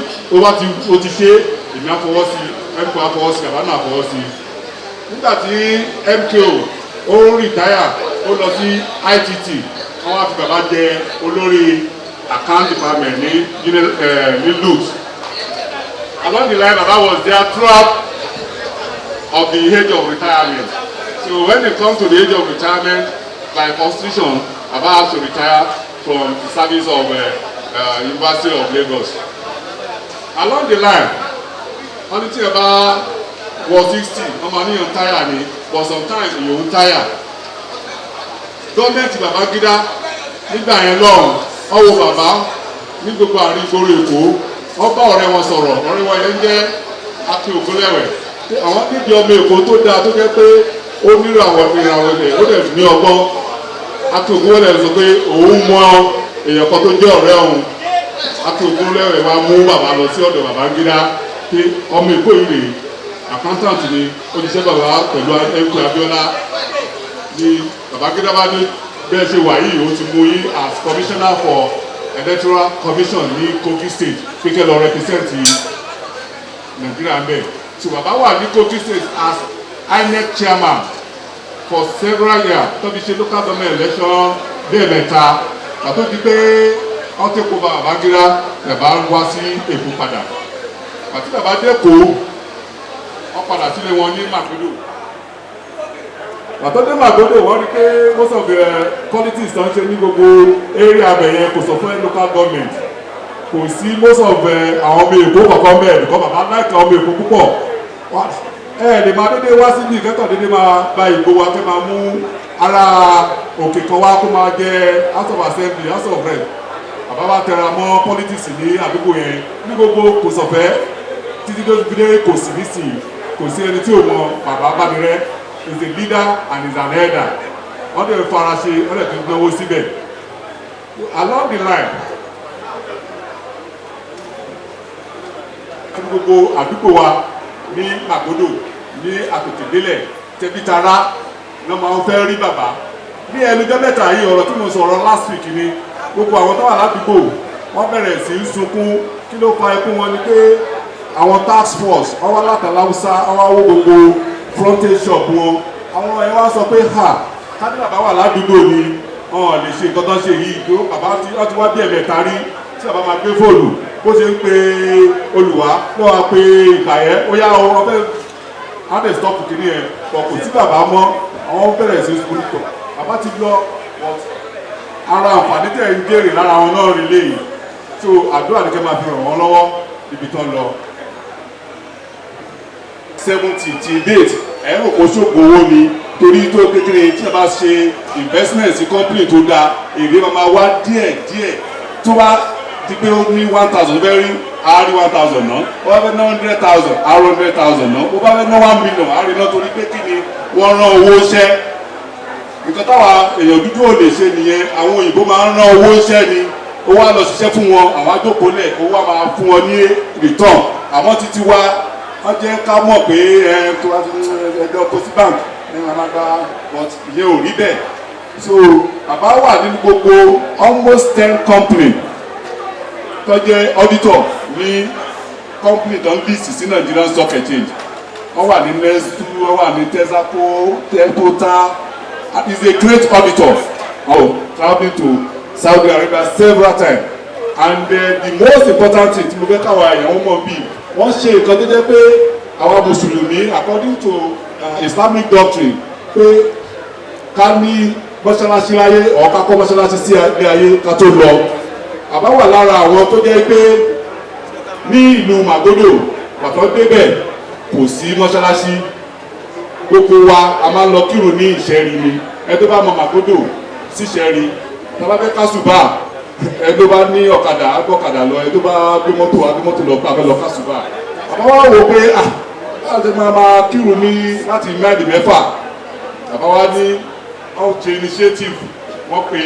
o ti ṣe èmi á fọwọ́ sí MKO á fọwọ́ sí bàbá náà fọwọ́ sí. Nígbà tí MKO ó rìtáyà ó lọ sí ITT wọ́n wá fi bàbá jẹ olórí account department ní Lut. Along the line bàbá was there throughout of the age of retirement. So when it comes to the age of retirement, by constitution bàbá has to retire from the service of University of Lagos. Along the line wọ́n ní tí ẹ bá wọ 60 wọ́n máa níyàn táyà ni but sometimes èèyàn ń táyà. Gọ́ọ̀mẹ̀ntì Babangida nígbà yẹn lọ́hùn wọ́n wo bàbá ní gbogbo àárín ìgboro Èkó wọ́n bá ọ̀rẹ́ wọn sọ̀rọ̀ ọ̀rẹ́ wọn yẹn jẹ́ Akin Ògúnlẹ̀wẹ̀. Àwọn níbi ọmọ Èkó tó dáa tó jẹ́ pé ó níràwọ̀ ilẹ̀ ó dẹ̀ ní ọgbọ́n. Akin Ògúnlẹ̀wẹ̀ sọ pé òun mọ èèyàn kan tó jẹ́ ọ̀rẹ́ òun akíogun lẹ́rẹ̀ wa mú bàbá lọ sí ọ̀dọ̀ Babangida pé ọmọ Èkó yìí rèé accountant ni ó ti ṣe bàbá pẹ̀lú MK Abiola ni Babangida bá ní bẹ́ẹ̀ ṣe wà yìí ó ti mú yín as commissioner for electoral commission ní Kogi state pé kẹ́ lọ represent Nigeria ń bẹ̀. So bàbá wà ní Kogi state as INEC chairman for several years tó fi ṣe local government election bẹ́ẹ̀ mẹ́ta pàtó di pé wọ́n ti kó Babangida bàbá wá sí Èkó padà àti bàbá dẹ́kọ̀ wọ́n padà sílé wọn ní Magodo pàtó dé Magodo wọ́n rí pé most of the politics tó ń ṣe ní gbogbo area abẹ̀yẹn kò sọ fún local government kò sí most of àwọn ọmọ Èkó kọ̀ọ̀kan bẹ́ẹ̀ nìkan bàbá láìka ọmọ Èkó púpọ̀ lè máa dédé wá síbi ìkẹ́kọ̀ọ́ dédé máa gba ìbò wa kẹ́ máa mú ara òkè kan wá kó máa jẹ house of assembly house of rep bàbá wa tẹra mọ́ politics ní àdúgbò yẹn ní gbogbo kò sọ̀fẹ́ títí tó fi dé kò sí nísìnyí kò sí ẹni tí ò mọ bàbá Bámirẹ́ is a leader and is an elder wọ́n dẹ̀ fara ṣe wọ́n dẹ̀ tó gbẹ́wó síbẹ̀ along the line gbogbo àdúgbò wa ní Magodo ní àtòkèdélẹ̀ tẹbítara náà máa ń fẹ́ rí bàbá ní ẹnujọ́ mẹ́ta yìí ọ̀rọ̀ tí mo sọ̀rọ̀ last week ni gbogbo àwọn tó wà ládùúgbò wọ́n bẹ̀rẹ̀ sí í sunkún kí ló fa ẹkún wọn ni pé àwọn task force wọ́n wá látàláwùsá wọ́n wá wó gbogbo frontage shop wọn àwọn ẹ̀ wá sọ pé kájí bàbá wà ládùúgbò ni wọn lè ṣe nǹkan tó ń ṣe yìí tó bàbá ti wá bí ẹ̀mẹ̀ta rí tí bàbá máa gbé fóònù bó ṣe ń pe olùwà ló wá pe ìkàyẹ́ ó yá ọ ọbẹ̀ adé stop kìíní ẹ̀ pọ̀ kò sí bàbá mọ́ àwọn bẹ̀rẹ̀ sí skul tọ̀ bàbá ti lọ ara àǹfààní tẹ̀ ń jèrè lára wọn náà rí léyìí tó àdúrà ní kẹ́ máa fi ràn wọ́n lọ́wọ́ ibi tán lọ. 70 ti date ẹ̀rọ kò ṣògùn owó ni torí tó kékeré tí a bá ṣe investment sí company tó dáa èrè máa wá díẹ̀ tó bá ti pé ó ní 1,000 bẹ́ẹ̀ rí àárí 1,000 náà ó bá fẹ́ ná 100,000 àárí 100,000 náà ó bá fẹ́ ná 1 million àárí náà torí pé kí ni wọ́n rán owó iṣẹ́ nǹkan táwa èèyàn dúdú ò lè ṣe nìyẹn àwọn òyìnbó máa ń rán owó iṣẹ́ ni ó wá lọ ṣiṣẹ́ fún wọn àwọn àjòkólẹ̀ ó wá máa fún wọn ní return àwọn títí wá wọ́n jẹ́ ká mọ̀ pé ẹjọ́ kó sí bank ní alágbá but ìyẹn ò rí bẹ́ẹ̀ so bàbá wà nínú gbogbo almost 10 company tó jẹ́ auditor ní company tó ń list sí Nigerian Stock Exchange wọ́n wà ní Nestle wọ́n wà ní Texaco Total and he is a great auditor travelling to Saudi Arabia several times and the most important thing tí mo fẹ́ káwọn èèyàn mọ̀ bí wọ́n ṣe nǹkan tó jẹ́ pé àwa mùsùlùmí according to Islamic doctrine pé ká ní mọ́ṣáláṣí láyé ọ̀ ká kọ́ mọ́ṣáláṣí sí ilé ayé ká tó lọ àbá wà lára àwọn tó jẹ́ pé ní ìlú Magodo pàtó débẹ̀ kò sí mọ́ṣáláṣí gbogbo wa a máa ń lọ kírun ní Ìṣẹ́rí ni ẹ tó bá mọ Magodo sí Ìṣẹ́rí tọ́lá fẹ́ kásùbà ẹ tó bá ní ọ̀kadà agbọ́kadà lọ ẹ tó bá gbé mọ́tò lọ bá fẹ́ lọ kásùbà àbá wá wò pé láti máa kírun ní láti mẹ́rin mẹ́fà àbá wá ní out initiative wọ́n pe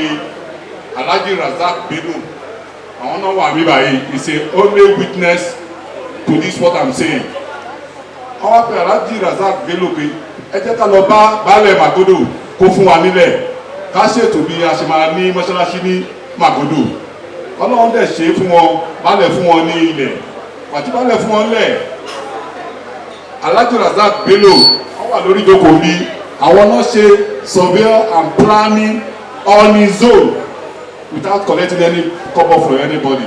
Alhaji Razak Bello àwọn náà wà mí báyìí is a only witness to this what I'm saying àwọn pe Alhaji Razak Bello pé ẹ jẹ́ ká lọ bá baálẹ̀ Magodo kó fún wa nílẹ̀ ká ṣètò bí a ṣe máa ní mọ́ṣáláṣí ní Magodo ọlọ́run dẹ̀ ṣe fún wọn baálẹ̀ fún wọn ní ilẹ̀ pàtí baálẹ̀ fún wọn lẹ̀ Alhaji Razak Bello wọ́n wà lórí ìjókòó bí àwọn náà ṣe survey and planning on his own without collecting any cover from anybody.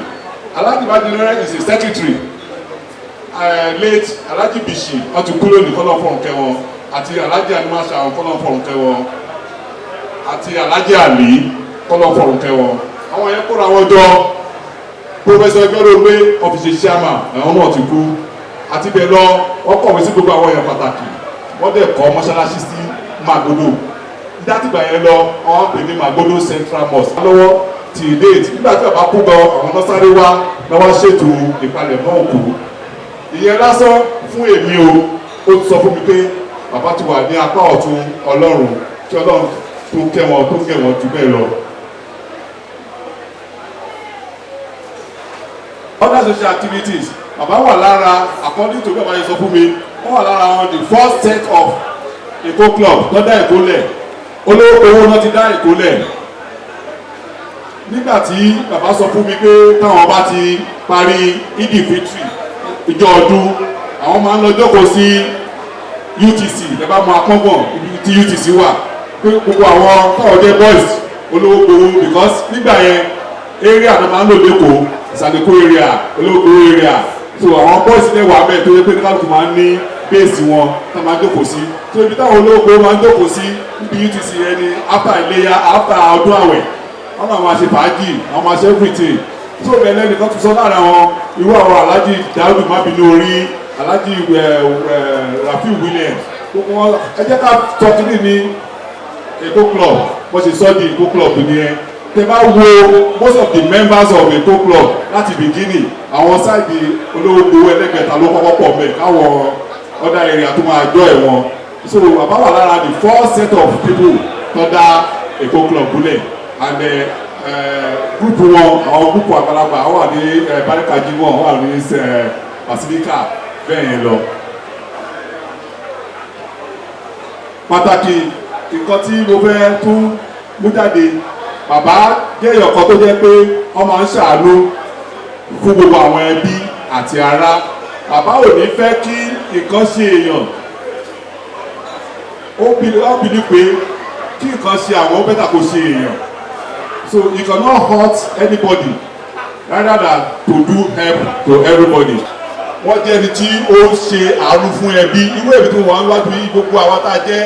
Alhaji Bajire is a secretary late Alhaji Bishi wọ́n ti kúrò ní kọ́lọ́ fọ̀rùn kẹwọn àti Alhaji Animasa kọ́lọ́ fọ̀rùn kẹwọn àti Alhaji Ali kọ́lọ́ fọ̀rùn kẹwọn àwọn yẹn kóra wọn jọ Professor Gbẹ́rọ̀gbé ọ́fíìsì chairman àwọn náà ti kú àti bẹ́ẹ̀ lọ wọ́n kọ̀wé sí gbogbo àwọn èèyàn pàtàkì wọ́n dẹ̀ kọ́ mọ́ṣáláṣí sí Magodo dátìgbà yẹn lọ wọ́n pè ní Magodo Central Mosque lọ́wọ́ tí déètì nígbà tí bàbá kú gan àwọn tó sáré wá lọ́wọ́ ṣètò ìpalẹ̀mọ́ òkú ìyẹn lásán fún èmi o ó ti sọ fún mi pé bàbá ti wà ní apá ọ̀tún Ọlọ́run kí Ọlọ́run tó kẹ́ wọn jù bẹ́ẹ̀ lọ. other social activities bàbá wà lára according to bí bàbá yẹn sọ fún mi wọ́n wà lára wọn the first set of Èkó club tó dá Èkó lẹ̀ olówó owó náà ti dá Èkó lẹ̀ nígbà tí bàbá sọ fún mi pé táwọn bá ti parí Eid Fitri ìjọ ọdún àwọn máa ń lọ jókòó sí UTC ẹ bá mọ akọ́gbọ̀n ibi tí UTC wà pé gbogbo àwọn táwọn jẹ́ boys olówó gbowó because nígbà yẹn area náà máa ń lò lẹ́kọ̀ọ́ ìsàlẹ̀kọ̀ area olówó gbowó area so àwọn boys lè wà bẹ́ẹ̀ tó yẹ pé kálukú máa ń ní base wọn tá máa ń jókòó sí so ibi táwọn olówó gbowó máa ń jókòó sí níbi UTC yẹn ni after Iléyá after ọdún àwẹ̀ wọ́n náà máa ṣe fàájì àwọn máa ṣe everything so bẹ̀rẹ̀ nìkan tún sọ lára wọn irú àwọn Alhaji Daudu Mabinu orí Alhaji Rafiu Williams gbogbo wọn ẹ jẹ́ ká tọ́kìlì ní Èkó club wọ́n ṣe sọ́ di Èkó club nìyẹn tẹ bá wo most of the members of Èkó club láti beginning àwọn sáìdì olówó gbowó ẹlẹ́gbẹ̀ta ló kọ́kọ́ pọ̀ mẹ́ káwọn other area tó máa jọ ẹ̀ wọn so bàbá wà lára the first set of people tó dá Èkó club gúnlẹ̀ and gúrùpù wọn àwọn gúrùpù àgbàlagbà wà ní Barikaji wọn wà ní Basilica bẹ́ẹ̀ yẹn lọ. pàtàkì nǹkan tí mo fẹ́ tún mú jáde bàbá jẹ́ ìyọ̀kan tó jẹ́ pé wọ́n máa ń ṣàánú fún gbogbo àwọn ẹbí àti ará bàbá ò ní fẹ́ kí nǹkan ṣe èèyàn ó bìlí pé kí nǹkan ṣe àwọn bẹ́tà kó ṣe èèyàn so you cannot hurt anybody rather than to do help to everybody wọ́n jẹ́ ẹni tí ó ṣe àánú fún ẹbí irú èmi tó wọ́n wájú yìí gbogbo àwọn tá a jẹ́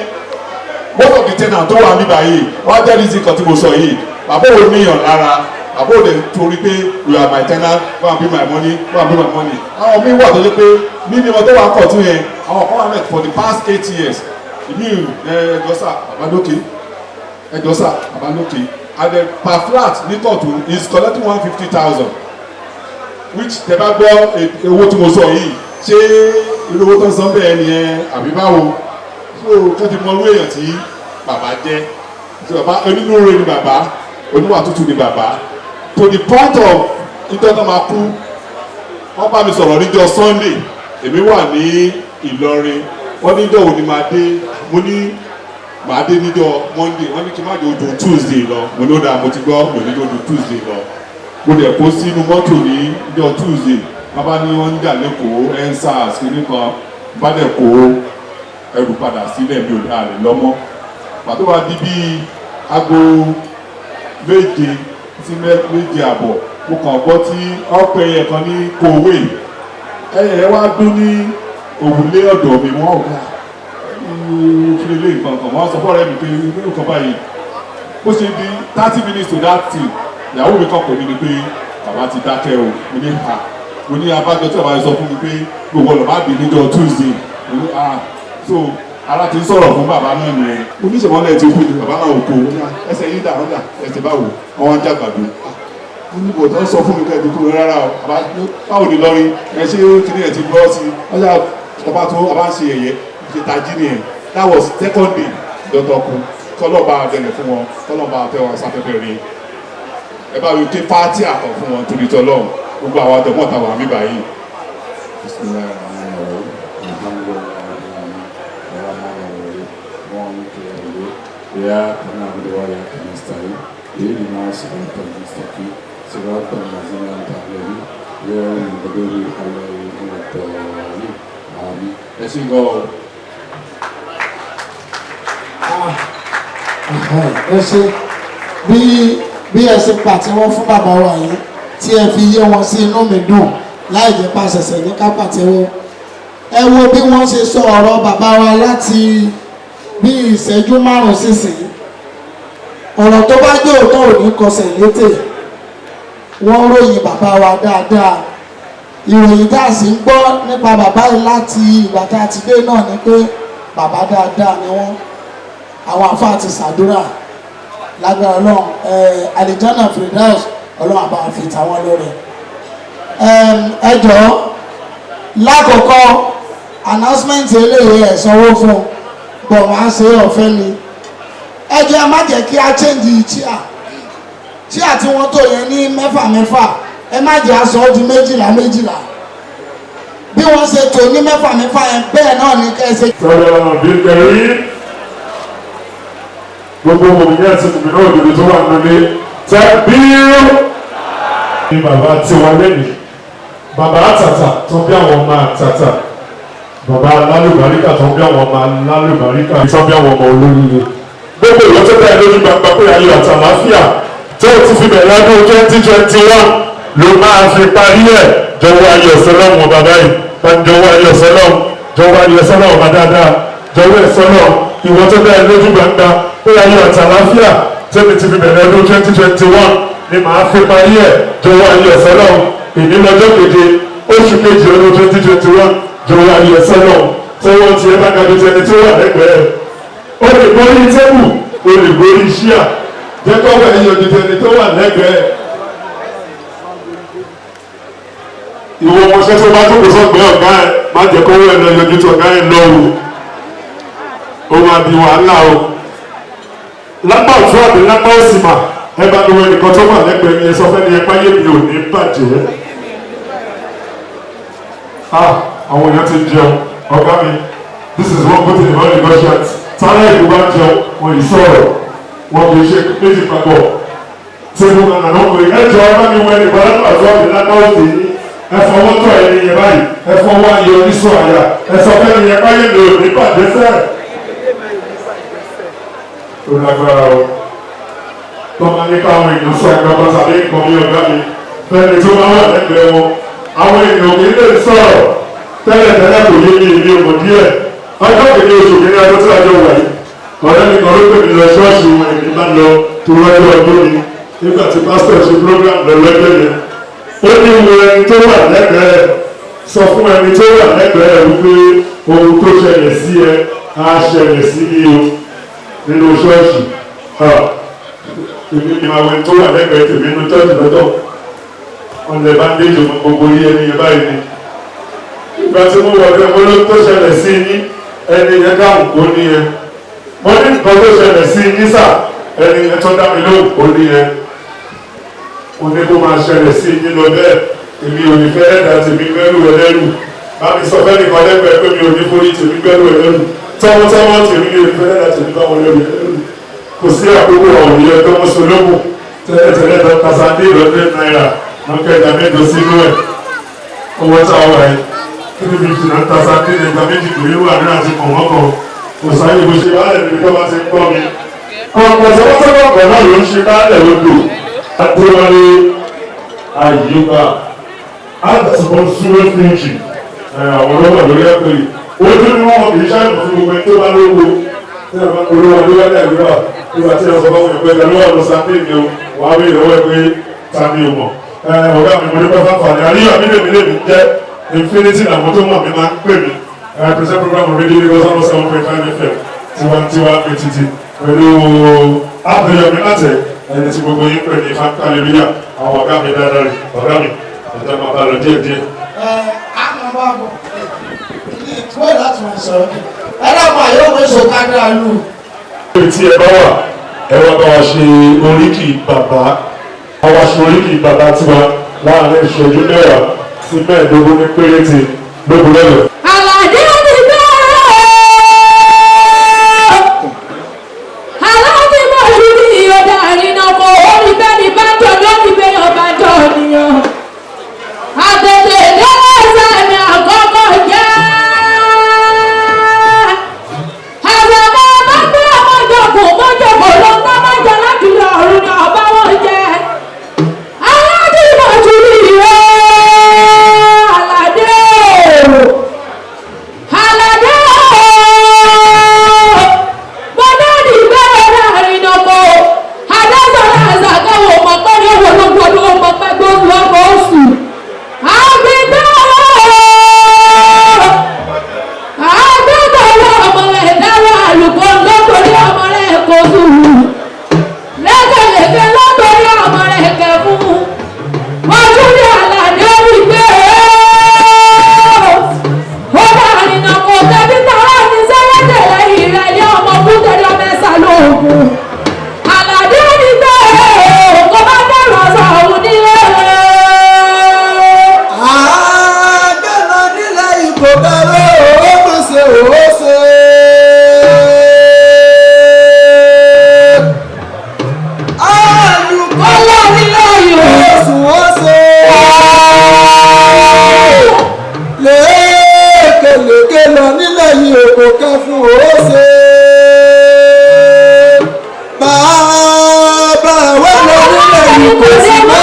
most of the tenants tó wà níbà yìí wọ́n jẹ́ ní sí nǹkan tí mo sọ yìí bàbá ò níyàn lára bàbá ò lè torí pé you are my tenant go and pay my money go and pay my money àwọn míì wà tó yẹ pé nínú wọn tó wà kọ̀ tún yẹn àwọn kan wà mẹ́t for the past 8 years ìmí ẹjọ́sà àbádókè ẹjọ́sà àbádókè and then per flat ní tọ̀tún is collecting 150,000 which tẹ bá gbọ́ owó tí mo sọ yìí ṣé irú owó tó ń san bẹ́ẹ̀ ni ẹ àbí báwo so kí ti mọ irú èèyàn tí bàbá jẹ́ tí bàbá onínúure ni bàbá oníwà tútù ni bàbá to the point of ìtọ́jú máa kú wọ́n bá mi sọ̀rọ̀ níjọ́ Sunday èmi wà ní Ìlọrin wọ́n níjọ́ òní máa dé mo ní màá dé níjọ́ Monday wọ́n ní kí n má jẹ́ odò Tuesday lọ mo ní ó dáa mo ti gbọ́ mo ní odò Tuesday lọ mo dẹ̀ kó sínú mọ́tò ní ìjọ Tuesday bàbá ní wọ́n ń jà lẹ́kọ̀ọ́ ensars kìíní kan bá dẹ̀ kó ẹrù padà sílẹ̀ mi ò dá rẹ̀ lọ́mọ́ pàtó wá di bíi aago 7 sí 7:30 mo kàn gbọ́ tí ọ̀pẹ yẹn kan ní kòwé ẹ̀yẹ wá dún ní òrùlé ọ̀dọ̀ mi wọ́n ọ̀gá kí lè nǹkan kan wọ́n sọ fọ́ọ̀rẹ́ mi pé irú kan báyìí bó ṣe di 30 minutes to that thing ìyàwó mi kàn pè mí ni pé bàbá ti dákẹ́ o mo ní ha mo ní abájọ tí bàbá yẹn sọ fún mi pé gbogbo ọ̀nà má bì níjọ́ Tuesday mo ní ha so ara ti ń sọ̀rọ̀ fún bàbá náà nìyẹn oníṣèwọ́lẹ̀ ti kú ni bàbá náà ò kó ẹsẹ̀ yín dàrú dà ẹsẹ̀ báwo wọ́n wá ń jàgbàdo mo ní bò tó ń sọ fún mi kẹ́ẹ̀dì kúrò rárá o báwo ni lọ́rin ẹ ṣe kíní ẹ̀ ti gbọ́ sí ọjà ọba tó ọba ń ṣe ẹ̀yẹ ìṣètàjí nìyẹn that was second day dọ́tọ̀ kú kọ́lọ́ba dẹ̀lẹ̀ fún wọn kọ́lọ́ba tẹ́wọ̀n sáfẹ́fẹ́ rí ẹ bá wí ké pátí àtọ̀ fún wọn torí tọ́lọ́ gbogbo àwọn àjọmọ́ tàwọn àmì báyìí. يا نعبد وياك نستعين اهدنا صراط المستقيم صراط الذين انعمت عليهم غير المغضوب عليهم ولا الضالين آمين. ẹ ṣé gan o. ẹ ṣé bí ẹ ṣe pàtẹ́wọ́ fún bàbá wa yìí tí ẹ fi yé wọn sí inú mi dùn láì jẹ́ pàṣẹṣẹ ní ká pàtẹ́wọ́ ẹ wo bí wọ́n ṣe sọ ọ̀rọ̀ bàbá wa láti bí ìṣẹ́jú 5 sísìn ọ̀rọ̀ tó bá jẹ́ òótọ́ òní kọsẹ̀ létè wọ́n ròyìn bàbá wa dáadáa ìròyìn tá a sì ń gbọ́ nípa bàbá yìí láti ìgbà tá a ti dé náà ni pé bàbá dáadáa ni wọ́n àwọn àfáà ti ṣàdúrà lágbára Ọlọ́run àlìjánà Firdaus Ọlọ́run àbá fi tàwọn lórí ẹ jọ̀ọ́ lákòókò announcement eléyìí ẹ̀ sanwó fún bọ̀ wọ́n á ṣe ọ̀fẹ́ ni ẹ jọ̀ọ́ má jẹ́ kí á change chair tí wọ́n tó yẹn ní 6 6 ẹ má jẹ́ aṣọ ó di méjìlá méjìlá bí wọ́n ṣe tò ní mẹ́fà mẹ́fà yẹn bẹ́ẹ̀ náà ní kẹ́sẹ̀. sọ̀rọ̀ bí kẹrí gbogbo òmìnira àti òmìnira òdòdó tó wà nílé tẹ́ bíú ní bàbá tiwa lẹ́nu bàbá àtàtà tó bí àwọn ọmọ àtàtà bàbá alálùbáríkà tó bí àwọn ọmọ alálùbáríkà tó bí àwọn ọmọ olóríire gbogbo ìwọ́n tó bẹ̀rẹ̀ lórí gbàgbà pé ayọ̀ àtàláfíà tó o ti fi bẹ̀rẹ̀ ọdún 2021 ló máa fi parí ẹ̀ jọ̀wọ́ ayọ̀ sọlọ́mù bàbá yìí jọ̀wọ́ ayọ̀ sọlọ́mù jọ̀wọ́ ayọ̀ sọlọ́mù bàbá dáadáa jọ̀wọ́ ẹ̀ sọlọ́mù ìwọ́n tó bẹ̀rẹ̀ lójú gbàgbà pé ayọ̀ àtàláfíà tó o ti fi bẹ̀rẹ̀ ọdún 2021 ni màá fi parí ẹ̀ jọ̀wọ́ ayọ̀ sọlọ́mù ìní lọ́jọ́ keje oṣù kejì ọdún 2021 jọ̀wọ́ ayọ̀ sọlọ́mù tọwọ́ ti ẹ bá gàdú tẹni tó wà lẹ́gbẹ̀ẹ́ o lè borí tẹ́bù o lè borí ṣíà jẹ́ kọ́wọ́ ẹ̀yìn ọdún tẹni tó wà lẹ́gbẹ̀ẹ́ ìwọ ọmọọṣẹ́ tó bá jókòó sọ́gbẹ́ ọ̀gá ẹ̀ má jẹ́ kọ́wọ́ ẹ̀ lọ yọjú tó ọ̀gá ẹ̀ lọ́wọ́ o máa di wàhálà o lápá òtún àbí lápá òsì mà ẹ bá lọ́wọ́ ẹnìkan tó wà lẹ́gbẹ̀ẹ́ mi ẹ sọ fẹ́ni ẹ páyé mi ò ní bàjẹ́ àwọn èèyàn ti jẹun ọ̀gá mi this is one good thing about the Russians sára ìlú bá jẹun wọn yìí sọ̀rọ̀ wọn kì í ṣe méjì papọ̀ tí mo kàn án pé ẹjọ́ ọba mi wẹ́n ìbára pàṣẹ ọ̀bì lápá òsì yìí ẹ fọwọ́ tọ̀ ẹni yẹn báyìí ẹ fọwọ́ ayé oníṣọ́ àyà ẹ sọ fẹ́ni yẹn báyìí lò ní pàdé fẹ́ẹ̀. ó lágbára o tọ́mọ ní káwọn èèyàn sọ ẹ̀ka bá tàbí nǹkan bí ọ̀gá mi fẹ́ni tó bá wà lẹ́gbẹ̀ẹ́ wọn àwọn èèyàn kì í lè sọ̀rọ̀ tẹ́lẹ̀ tẹ́lẹ̀ kò yé mi ìlú ọmọ díẹ̀ ọjọ́ kìíní oṣù kìíní ọjọ́ tí wàá jọ wà yìí ọ̀rẹ́ mi kan ló pè mí lọ ṣọ́ọ̀ṣì wọn èmi bá lọ tó wájú ọdún mi nígbà tí pásítọ̀ ṣe program lọ lọ́jọ́ yẹn ó ní wo ẹni tó wà lẹ́gbẹ̀ẹ́ sọ fún ẹni tó wà lẹ́gbẹ̀ẹ́ wípé ohun tó ṣẹlẹ̀ sí ẹ á ṣẹlẹ̀ sí ní o nínú ṣọ́ọ̀ṣì èmi ni àwọn ẹni tó wà lẹ́gbẹ̀ẹ́ tèmi nínú ṣọ́ọ̀ṣì lọ́jọ́ ọ̀nà bandage ọmọ gbogbo yí ẹni yẹn báyìí ni ìgbà tí mo wọ̀ pé mo ló tó ṣẹlẹ̀ sí yín ẹni yẹn dáhùn kó ní yẹn mo ní nǹkan tó ṣẹlẹ̀ sí yín sà ẹni yẹn tó dá mi lóhùn kó ní yẹn mo ní kó máa ṣẹlẹ̀ sí yín lọ bẹ́ẹ̀ èmi ò ní fẹ́ ẹ̀dá tèmi gbẹ́rù ẹlẹ́rù bá mi sọ fẹ́ nìkan lẹ́gbẹ̀ẹ́ pé mi ò ní forí tèmi gbẹ́rù ẹlẹ́rù tọ́wọ́tọ́wọ́ tèmi ní òní fẹ́ ẹ̀dá tèmi bá wọn lẹ́rù ẹlẹ́rù kò sí àkókò ọ̀hún yẹn tó mọ́ solókù tẹ́lẹ̀tẹ́lẹ̀ tó kasandé ìrọ̀lẹ́ náírà wọn kẹta mẹ́jọ sínú ẹ̀ owó táwọn ẹ̀ kí ni bíi tìǹà tasandé nígbà méjì péré wà ní àti kọ̀mọ́kọ̀ kò sáyé bó ṣe bá lẹ̀ níbi tó bá ti ń gbọ́ mi. ọ̀pọ̀ sọ́wọ́sọ́wọ́ ọ̀pọ̀ náà ló ń ṣe báálẹ̀ odò adéwálé àyíká àtàsùpọ̀ súwé fíjì àwọn ọlọ́wọ́ lórí ẹ̀pẹ́ ojú ni wọ́n kì í ṣàìmọ̀ fún gbogbo ẹni tó bá lówó tí wọ́n bá polówó adéwálé àyíká nígbà tí wọ́n sọ fún ẹgbẹ́ ìgbà lọ́wọ́ lọ sàndé ni wọ́n á bí ìrọ̀wọ́ ẹgbẹ́ tàbí ọmọ ọ̀gá mi mo ní pẹ́fà fàní àríyá mi lèmi lèmi jẹ́ infinity làwọn tó mọ̀ mi máa ń pè mí present program of radio Lagos 107.5 FM tiwantiwa ATT pẹ̀lú àbẹ̀yọ̀mí láti ẹni tí gbogbo yín pè ní hallelujah àwọn ọ̀gá mi dáadáa rẹ̀ ọ̀gá mi ẹ̀jẹ̀ máa bá lọ díẹ̀ díẹ̀. àmọ́ bá bọ̀ ní ìtúwé láti wọ́n sọ ẹ dábàá yóò wọ́n sọ káàdà lù. tí ẹ bá wà ẹ wá bá wa ṣe oríkì bàbá àwa ṣe oríkì bàbá tiwa láàrin ìṣẹ́jú mẹ́wàá sí mẹ́ẹ̀ẹ́dógún ní péréte lógun lọ́lọ́. Àlàdé ti gbé aláàbí mọ̀lú ní ìyọ̀dà àrínà kò orí bẹ́ẹ̀ni bájọ́ lórí bẹ́yàn bájọ́ nìyàn. Àtẹ̀tẹ̀ lẹ́sẹ̀ mi àkọ́kọ́ jẹ́. Àgbàmọ́ bá gbé ọmọjọ̀kọ̀ mọ́jọ̀kọ̀ ló ń bá mọ́jọ̀ láti lọ ọ̀run ní ọba wọn jẹ́. Aláàbí mọ̀lú ní ìyọ̀ Àlàdé. ó ṣe. Àlùkọ́lá nílẹ̀ Jésù ó ṣe. Lékelèké lọ nílẹ̀ yìí òkò kan fún ó ṣe. Bàbá wẹ́ lọ nílẹ̀ yìí kò sí mọ́.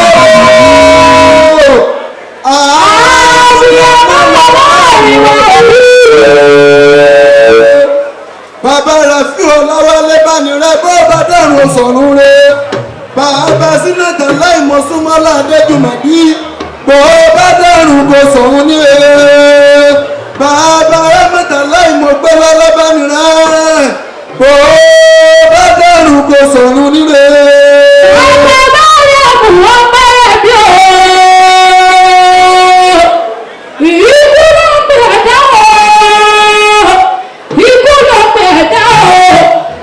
Bàbá rẹ̀ fi Ọláwálé Bánirẹ́ bó bá dẹ̀rùn sọ̀rùn rẹ̀. Bàbá Sínátà Láìmọ̀ Súnmọ́lá Adéjùmọ̀bí bó bá dẹ̀rùn kò sọ̀rùn ní rẹ̀. Bàbá Rámọ́tà Láìmọ̀ Gbọ́lá Bánirẹ́ bó bá dẹ̀rùn kò sọ̀rùn ní rẹ̀. Ọ̀pẹ̀ bá rí ọkùnrin ọpẹ́ rẹ̀ bí o. Ikú ló pè ẹ̀dá o. Ikú ló pè ẹ̀dá o.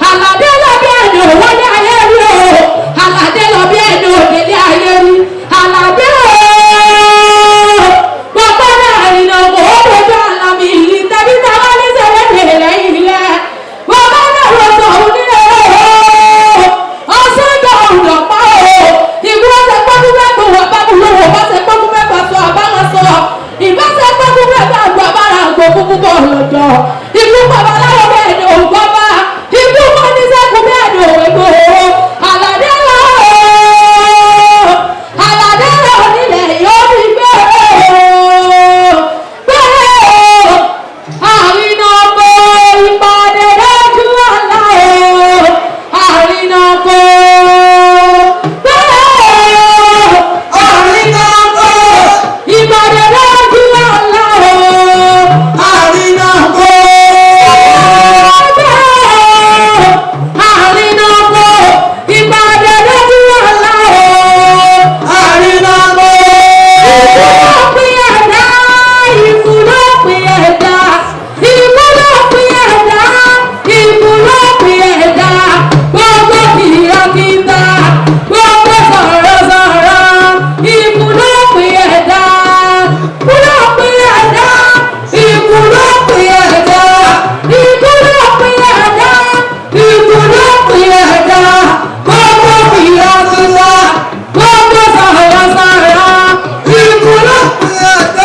Àlàdé lọ bí ẹni òwò ní ayé rí o. Àlàdé lọ bí ẹni òde ní ayé rí. Àlàdé o. Bàbá náà rìnà kò ó dojú àlàmì ìlú tàbí táwọn ní sẹ́lẹ̀ lẹ́yìn ilẹ̀. Bàbá náà lọ sọ̀rọ̀ nílẹ̀ o. Ọ̀sán ìjọ òǹdọ̀pá o. Ìgbó ọ̀sẹ̀ pọ́kú mẹ́gbọ̀ wọ̀ bá mi lówó. Ọ̀sẹ̀ pọ́kú mẹ́gbọ̀ sọ àbáwọn sọ. Ìbáṣẹ pọ́kú mẹ́gbọ̀ àgbà bára àgbò kúkú bọ̀ lọ́jọ́. Ikú bàbá láwọ̀ bẹ́ẹ̀ ni òun gbọ́ bá. Ikú mọ́ ní sẹ́kù bẹ́ẹ̀ ni òun ègbò. Àlàdé lọ o. Àlàdé lọ nílẹ̀ yóò fi gbé o. Gbé o. Àrínàkò ìpàdé lójú àlá o. Àrínàkò. Gbé o. Àrínàkò. Ìpàdé lójú àlá o. Àrínàkò. Àrínàkò. Ìpàdé lójú àlá o. Àrínàkò. Ìfúnlọ́pìn ẹ̀dá, ìfúnlọ́pìn ẹ̀dá, ìfúnlọ́pìn ẹ̀dá, ìfúnlọ́pìn ẹ̀dá, gbogbo kìràkìtà, gbogbo sọ̀rọ̀sọ̀rọ̀, ìfúnlọ́pìn ẹ̀dá, ìfúnlọ́pìn ẹ̀dá, ìfúnlọ́pìn ẹ̀dá, ìfúnlọ́pìn ẹ̀dá, ìfúnlọ́pìn ẹ̀dá, gbogbo kìràkìtà, gbogbo sọ̀rọ̀sọ̀rọ̀, ìfúnlọ́pìn ẹ̀dá.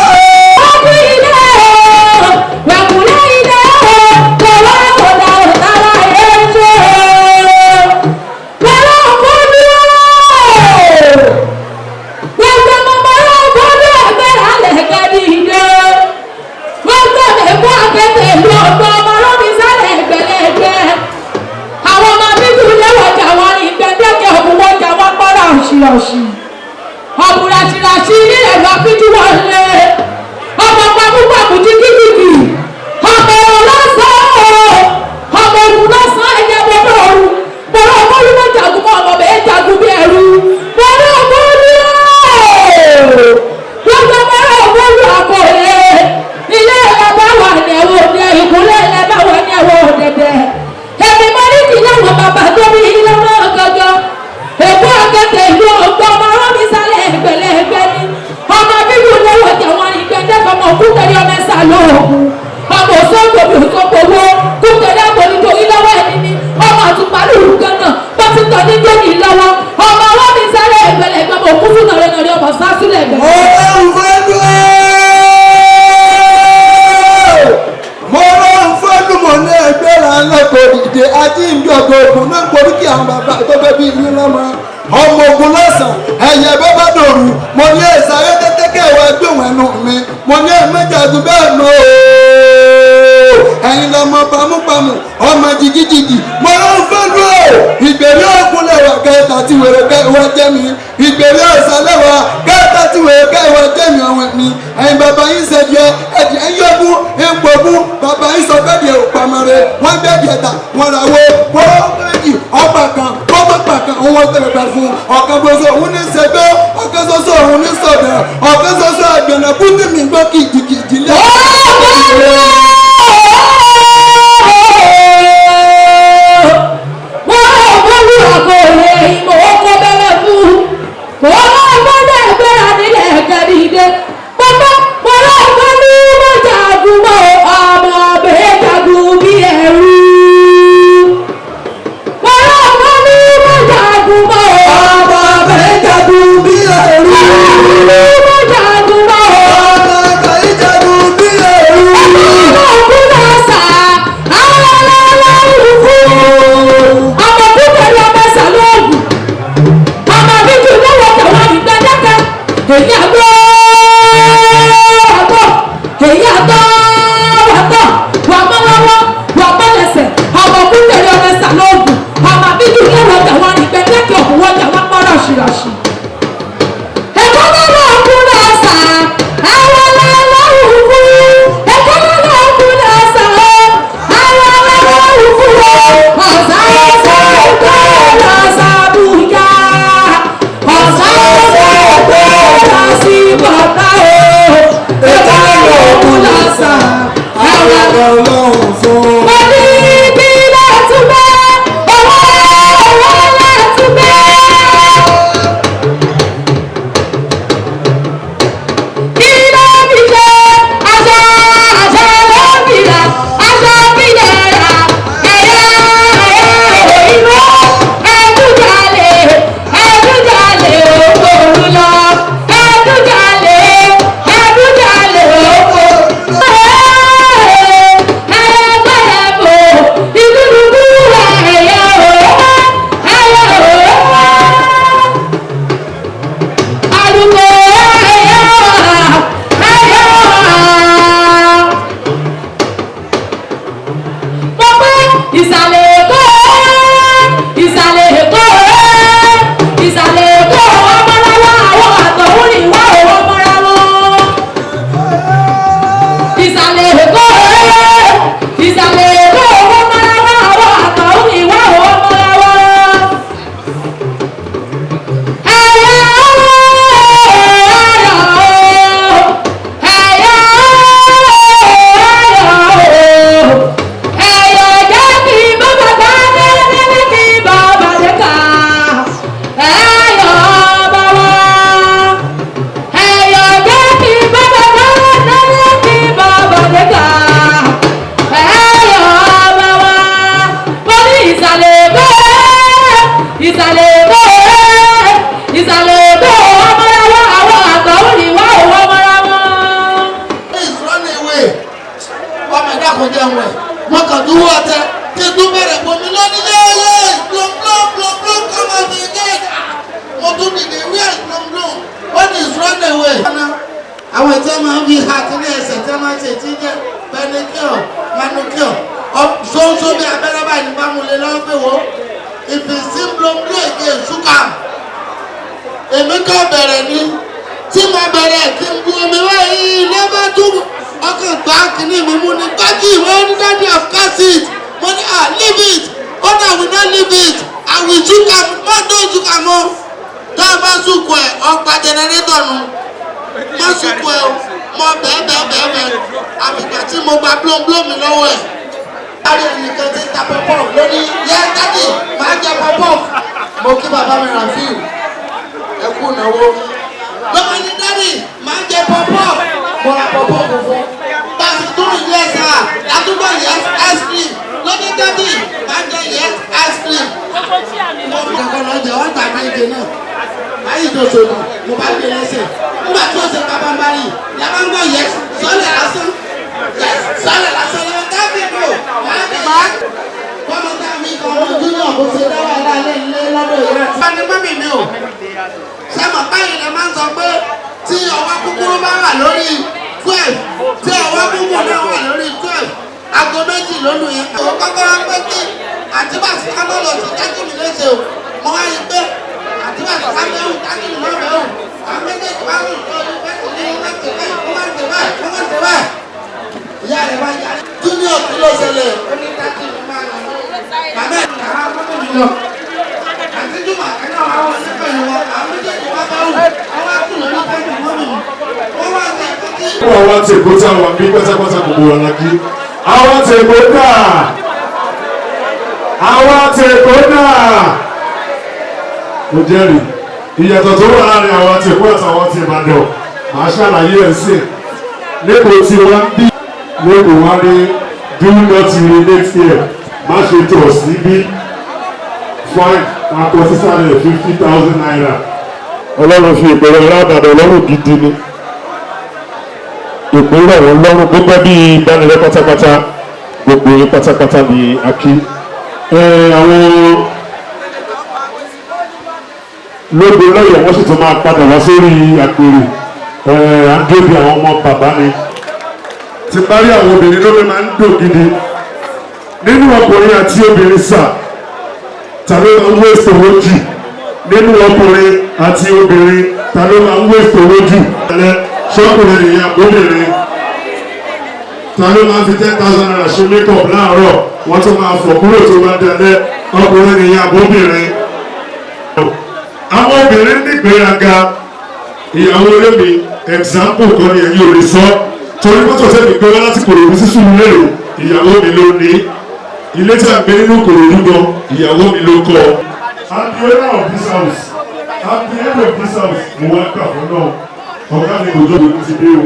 Ọ̀bùn ràṣìràṣì nílẹ̀ lọ fíjú wọlé. Ọmọ pàmùpàmù jìkìjìkì. Ọmọ ọlọ́sàn-án. Ọmọ ògùn lọ́sàn-án ẹ̀jẹ̀ bọ́dọ̀ ọ̀run. Bọ̀dọ̀ ọmọlú ló jagun mọ́ ọmọ bẹ́ẹ̀ jagun bí ẹrú. Bọ̀dọ̀ ọmọlú ooo. Gbogbo mẹ́rẹ̀ ọmọlú àkọlé. Ilé ẹ̀rọ bá wà ní ẹ̀wọ̀ òde. Ìkúnlẹ̀ ẹ̀rọ bá wà ní ẹ̀wọ̀ òdẹ̀dẹ̀. Èmi mọ́ ní kí láwọn bàbá tó bí ilé náà gangan. Èkó akẹ́kẹ̀ẹ́ ìlú ọgbọ́n ọmọ ọlọ́mi sálẹ̀ ẹgbẹ̀lẹ́gbẹ̀ ni. Ọmọ bíbí olówó tẹ̀wọ́n ní gbẹ̀dẹ́gbẹ̀ ọmọ òkútẹ̀lẹ́ ọmọ ẹ̀sà lóògùn. Ọmọ òṣòǹgbòbí òṣòǹgbòwò kúkẹ̀dẹ́ àpòlùtò ìlọ́wọ́ ẹni ni. Ọmọ àtùpàlù gánà bó ti tọ́ ní jẹ́ni lọ́wọ́. Ọmọ ọlọ́mi sálẹ̀ ẹgbẹ̀lẹ́gbẹ̀ ọmọ òkú fún nàrẹ́nàrẹ́ ọmọ sásúlẹ̀ ẹgbẹ̀. Mo ní ẹgbẹ́ra lọ́kọ̀ òdìdè àti ìjọba ogun náà borí kí àwọn bàbá tó fẹ́ bí ìlú lọ́mọ. Ọmọ ogun lọ́sàn-án ẹ̀yẹ bẹ́ẹ̀ bá dòru. Mo ní ìsáré tẹ́tẹ́ kẹwàá gbẹ̀wọ̀n ẹnu mi. Mo ní ẹ̀mẹ́jàdùn bẹ́ẹ̀ nù o. Ẹ̀yin lọmọ pamúpamù ọmọ jìgìjìgì. Mo ló ń fẹ́ lù ọ́. Ìgbèrè òkun lẹ̀wà kẹta tí wèrè kẹwàá jẹ́ mi. Ìgbèrè ọ̀sán lẹ̀wà kẹta tí wèrè kẹwàá jẹ́ mi ọ̀wẹ̀ mi. Ẹ̀yin bàbá yín ṣe díẹ̀ ẹ̀dì ẹ̀yọ́gún ẹ̀gbọ̀gún bàbá yín sọ bẹ́ẹ̀ díẹ̀ òpamọ́re wọ́n bẹ́ẹ̀ díẹ̀ ta wọ́n ra wo wọ́n méjì ọgbà kan gbọ́gbà kan òun tẹ̀lé bẹ̀ fún ọ̀kan gbọ́sọ̀ òun ní ṣẹgbẹ́ ọ̀kan ṣoṣo òun ní sọ̀dẹ̀ ọ̀kan ṣoṣo àgbẹ̀nà búndì mi gbọ́ kìjìkìjì lẹ́ Bàbá, bàbá, bàbá, bàbá, bàbá, bàbá, bàbá, ìsàlẹ̀ èkó ìsàlẹ̀ èkó ìsàlẹ̀ èkó ọmọláwọ́ àwọn àtọ̀hún ìwà òwò mọ́ra wọn. ìsàlẹ̀ èkó ìsàlẹ̀ èkó ọmọláwọ́ àwọn àtọ̀hún ìwà òwò mọ́ra wọn. àwọn tí wọ́n máa ń fi àti ní ẹsẹ̀ tí wọ́n máa ń ṣe tí jẹ́ pẹnikíọ̀ manukiọ̀ ṣóńṣó bí abẹ́rẹ́ báyìí ní bámúlẹ̀ lọ́wọ́ pé wo ìfìsí blombló èké ṣúkà èmi kọ́ bẹ̀rẹ̀ ni tí mo bẹ̀rẹ̀ kí n bu omi wáyé lẹ́bàá tún ọkàn gbá kìíní mi mú ni gbájú ìwé ní daddy of cassit mo ní leave it kódà we no leave it and we ṣúkà mọ́ tó ṣúkà mọ́ tó o bá ṣùkú ẹ̀ ọgbà jẹnẹrétọ̀ nù má sùkú ẹ o mọ bẹ́ẹ̀ àbígbà tí mo gba blóńbló mi lọ́wọ́ ẹ̀. láàrin ẹnìkan tí ń ta pọ́pọ́ lónìí yẹ dáàdì máa jẹ pọ́pọ́ mo kí bàbá mi rà fíìmù ẹ kú ìnáwó. lọ́wọ́ ní dáàdì máa jẹ pọ́pọ́ mo ra pọ́pọ́ funfun báàsì tó rìn yẹ sá látúbọ̀ yẹ ice cream lónìí dáàdì máa jẹ yẹ ice cream. mo fi kankan lọ jẹ wọ́n tà méje náà ayé ìjọsọ̀nù mo bá gbé lẹ́sẹ̀ nígbà tí ó ṣe bàbá ń bá rí yàrá ń gbọ́ yẹ sọ́lẹ̀ lásán lọ́wọ́ dábìbò máa bọ́mọ dábì kan ọmọ júnior kò ṣe dáwà láàlẹ́ ilé lọ́dọ̀ ìyá tí. wọ́n ní mọ́mì mi ò sẹ́mọ̀ báyìí lè máa ń sọ pé tí ọwọ́ kúkúrú bá wà lórí 12 tí ọwọ́ kúkúrú náà wà lórí 12 aago méjì lónìí yẹn. òun kọ́kọ́rọ́ pé kí àti bàtí ká mọ́ lọ sí dájú mi léṣe o mo wá rí pé àti bàtí ká mẹ́rù dájú mi lọ́bẹ̀ẹ́ o àwọn méjèèjì wá rò lórí pẹ́ẹ́tì ní wọ́n ti báyìí wọ́n ti báyìí ìyá rẹ̀ bá yá junior kí ló ṣẹlẹ̀ ó ní dájú mi máa lọ bàbá ẹ̀ kà á mọ́tò mi lọ àti jùmọ̀ àkànná àwọn ọ̀sẹ̀kọ̀ yìí wọ́n àwọn méjèèjì wá bá wù wọ́n wá kú lórí pẹ́ẹ́tì mọ́mì mi wọ́n wá ní ẹ̀kọ́tì. àwọn ti èkó tí àwọn bí pátápátá gbogbo wọn lákì àwọn ti èkó dà àwọn ti èkó dà ó jẹ́rìí ìyàtọ̀ tó wà láàrin àwọn ti èkó àtàwọn ti ìbàdàn màá ṣàlàyé ẹ̀ sí lẹ́kọ̀ọ́ tí wọ́n bí lẹ́kọ̀ọ́ wá rí do not relate here má ṣe tọ̀ síbí fine àkọsísàlẹ̀ 50,000 naira. ọlọ́run fi ìpèrè alábàdàn ọlọ́run gidi ni ìpínlẹ̀ wọn lọ́rùn gbogbo bí ìdánilẹ́ pátápátá gbogbo yín pátápátá ní akí. àwọn lóògbé lọ́yọ̀ wọ́n sì tún máa padà wá sórí àpèrè àndóbi àwọn ọmọ bàbá ni. ti parí àwọn obìnrin ló máa ń dò gidi nínú ọkùnrin àti obìnrin sà tàbí máa ń wéṣọ owó jù nínú ọkùnrin àti obìnrin tàbí máa ń wéṣọ owó jù. ṣọ́kùnrin nìyẹn obìnrin tàbí máa ń fi 10,000 naira ṣe makeup láàárọ̀ wọ́n tún máa fọ̀ kúrò tó bá dalẹ̀ ọkùnrin nìyẹn obìnrin. àwọn obìnrin nígbéraga ìyàwó olómi example kan ni ẹ̀yin ò lè sọ torí mọ́tò tẹ́lẹ̀ gbé wá láti Kòròdú sí Sùúrùlérè ìyàwó mi ló ní ilé tí a gbé nínú Kòròdú gan ìyàwó mi ló kọ́. at the owner of this house at the end of this house mo wá kà fún náà ọ̀gá mi kò jọ́bù ti dé o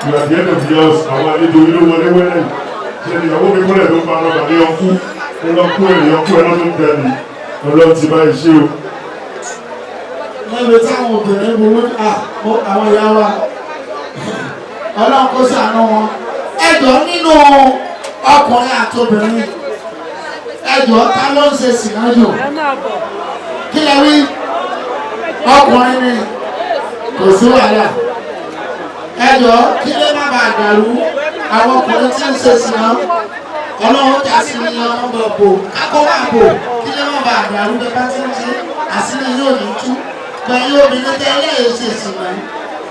you at the end of the house àwọn àlejò ilé wọlé wẹ́lẹ̀ ṣe ni ìyàwó mi kúrẹ̀ tó ń pa ọlọ́ba ní ọkú ọlọ́kú ẹ̀rẹ̀ ọkú ẹ̀rọ tó ń dẹ̀lì ọlọ́run ti bá iṣẹ́ o. lẹ́nu táwọn obìnrin burú àwọn ìyá wa ọlọ́run kó ṣàánú wọn ẹjọ́ nínú ọkùnrin àti obìnrin ẹjọ́ ta ló ń ṣe sìnájò kí lẹ wí ọkùnrin ni kò sí wàhálà ẹjọ́ kí lè má bàa dàrú àwọn ọkùnrin tí ń ṣe sìná ọlọ́run jà àṣírí ọmọ bọ̀ bò kákó máa bò kí lè má bàa dàrú bẹ́ẹ̀ bá ti ń ṣe àṣírí yóò ní tú pẹ̀lú obìnrin tẹ́ ẹlẹ́yìn ṣe sì mọ́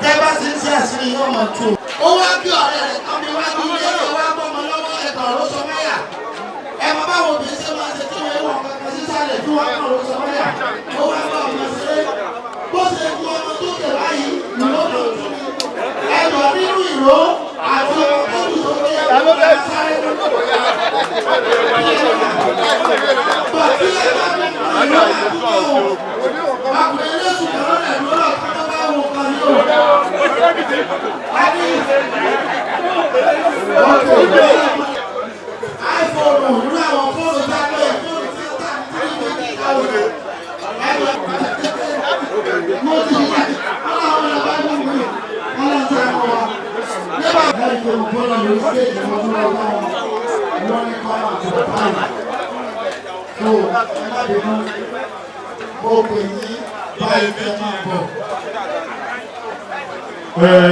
tẹ́ bá ti ń ṣe àṣírí yóò mọ̀ tú. ó wá kí ọ̀rẹ́ rẹ̀ kan bí wá ní ilé ẹ̀ wá bọ́mọ lọ́wọ́ ẹ̀tọ́ ọ̀rọ̀ sọ mẹ́yà ẹ̀ mọ báwo obìnrin ṣe máa ṣe tí wọ́n wọ̀ kankan sísàlẹ̀ tí wọ́n kọ̀ ọ̀rọ̀ sọ mẹ́yà ó wá bá ọmọ ṣeré bó ṣe ju ọmọ tó kẹ̀ báyìí ìlú tó tún ní ẹ̀dọ̀ nínú ìró àti ọmọ tó tún tó kẹ̀ sáré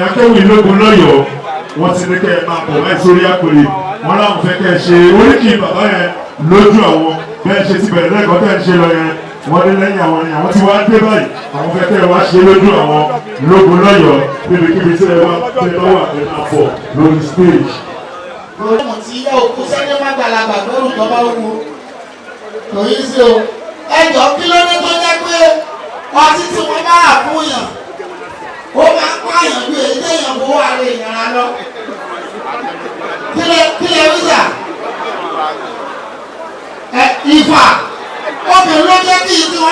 akéwì lógun lọ́yọ̀ọ́ wọ́n ti ní kẹ́ ẹ máa bọ̀ láì sórí àpèrè wọ́n láwọn fẹ́ kẹ́ ẹ ṣe oríkì bàbá yẹn lójú àwọn bẹ́ẹ̀ ṣe ti bẹ̀rẹ̀ lẹ́kọ̀ọ́ tẹ̀ ń ṣe lọ yẹn wọ́n dé lẹ́yìn àwọn ni àwọn ti wá dé báyìí àwọn fẹ́ kẹ́ ẹ wá ṣe lójú àwọn lógun lọ́yọ̀ọ́ níbikíbi tí ẹ wá tẹ lọ́wọ́ àti máa bọ̀ lórí stage. ọmọ tí ilé òkú sẹ́ni má gbàlagbà lórí ìjọba wù kò yí sí o ẹjọ́ kí ló dé tó jẹ́ pé ọtí tí wọ́n bá rà fún yàn ó máa ń pààyàn bí èyí téèyàn kó wà lè yàrá lọ kílẹ̀ wíjà ìfà obìnrin ló jẹ́ kí ìdí wọn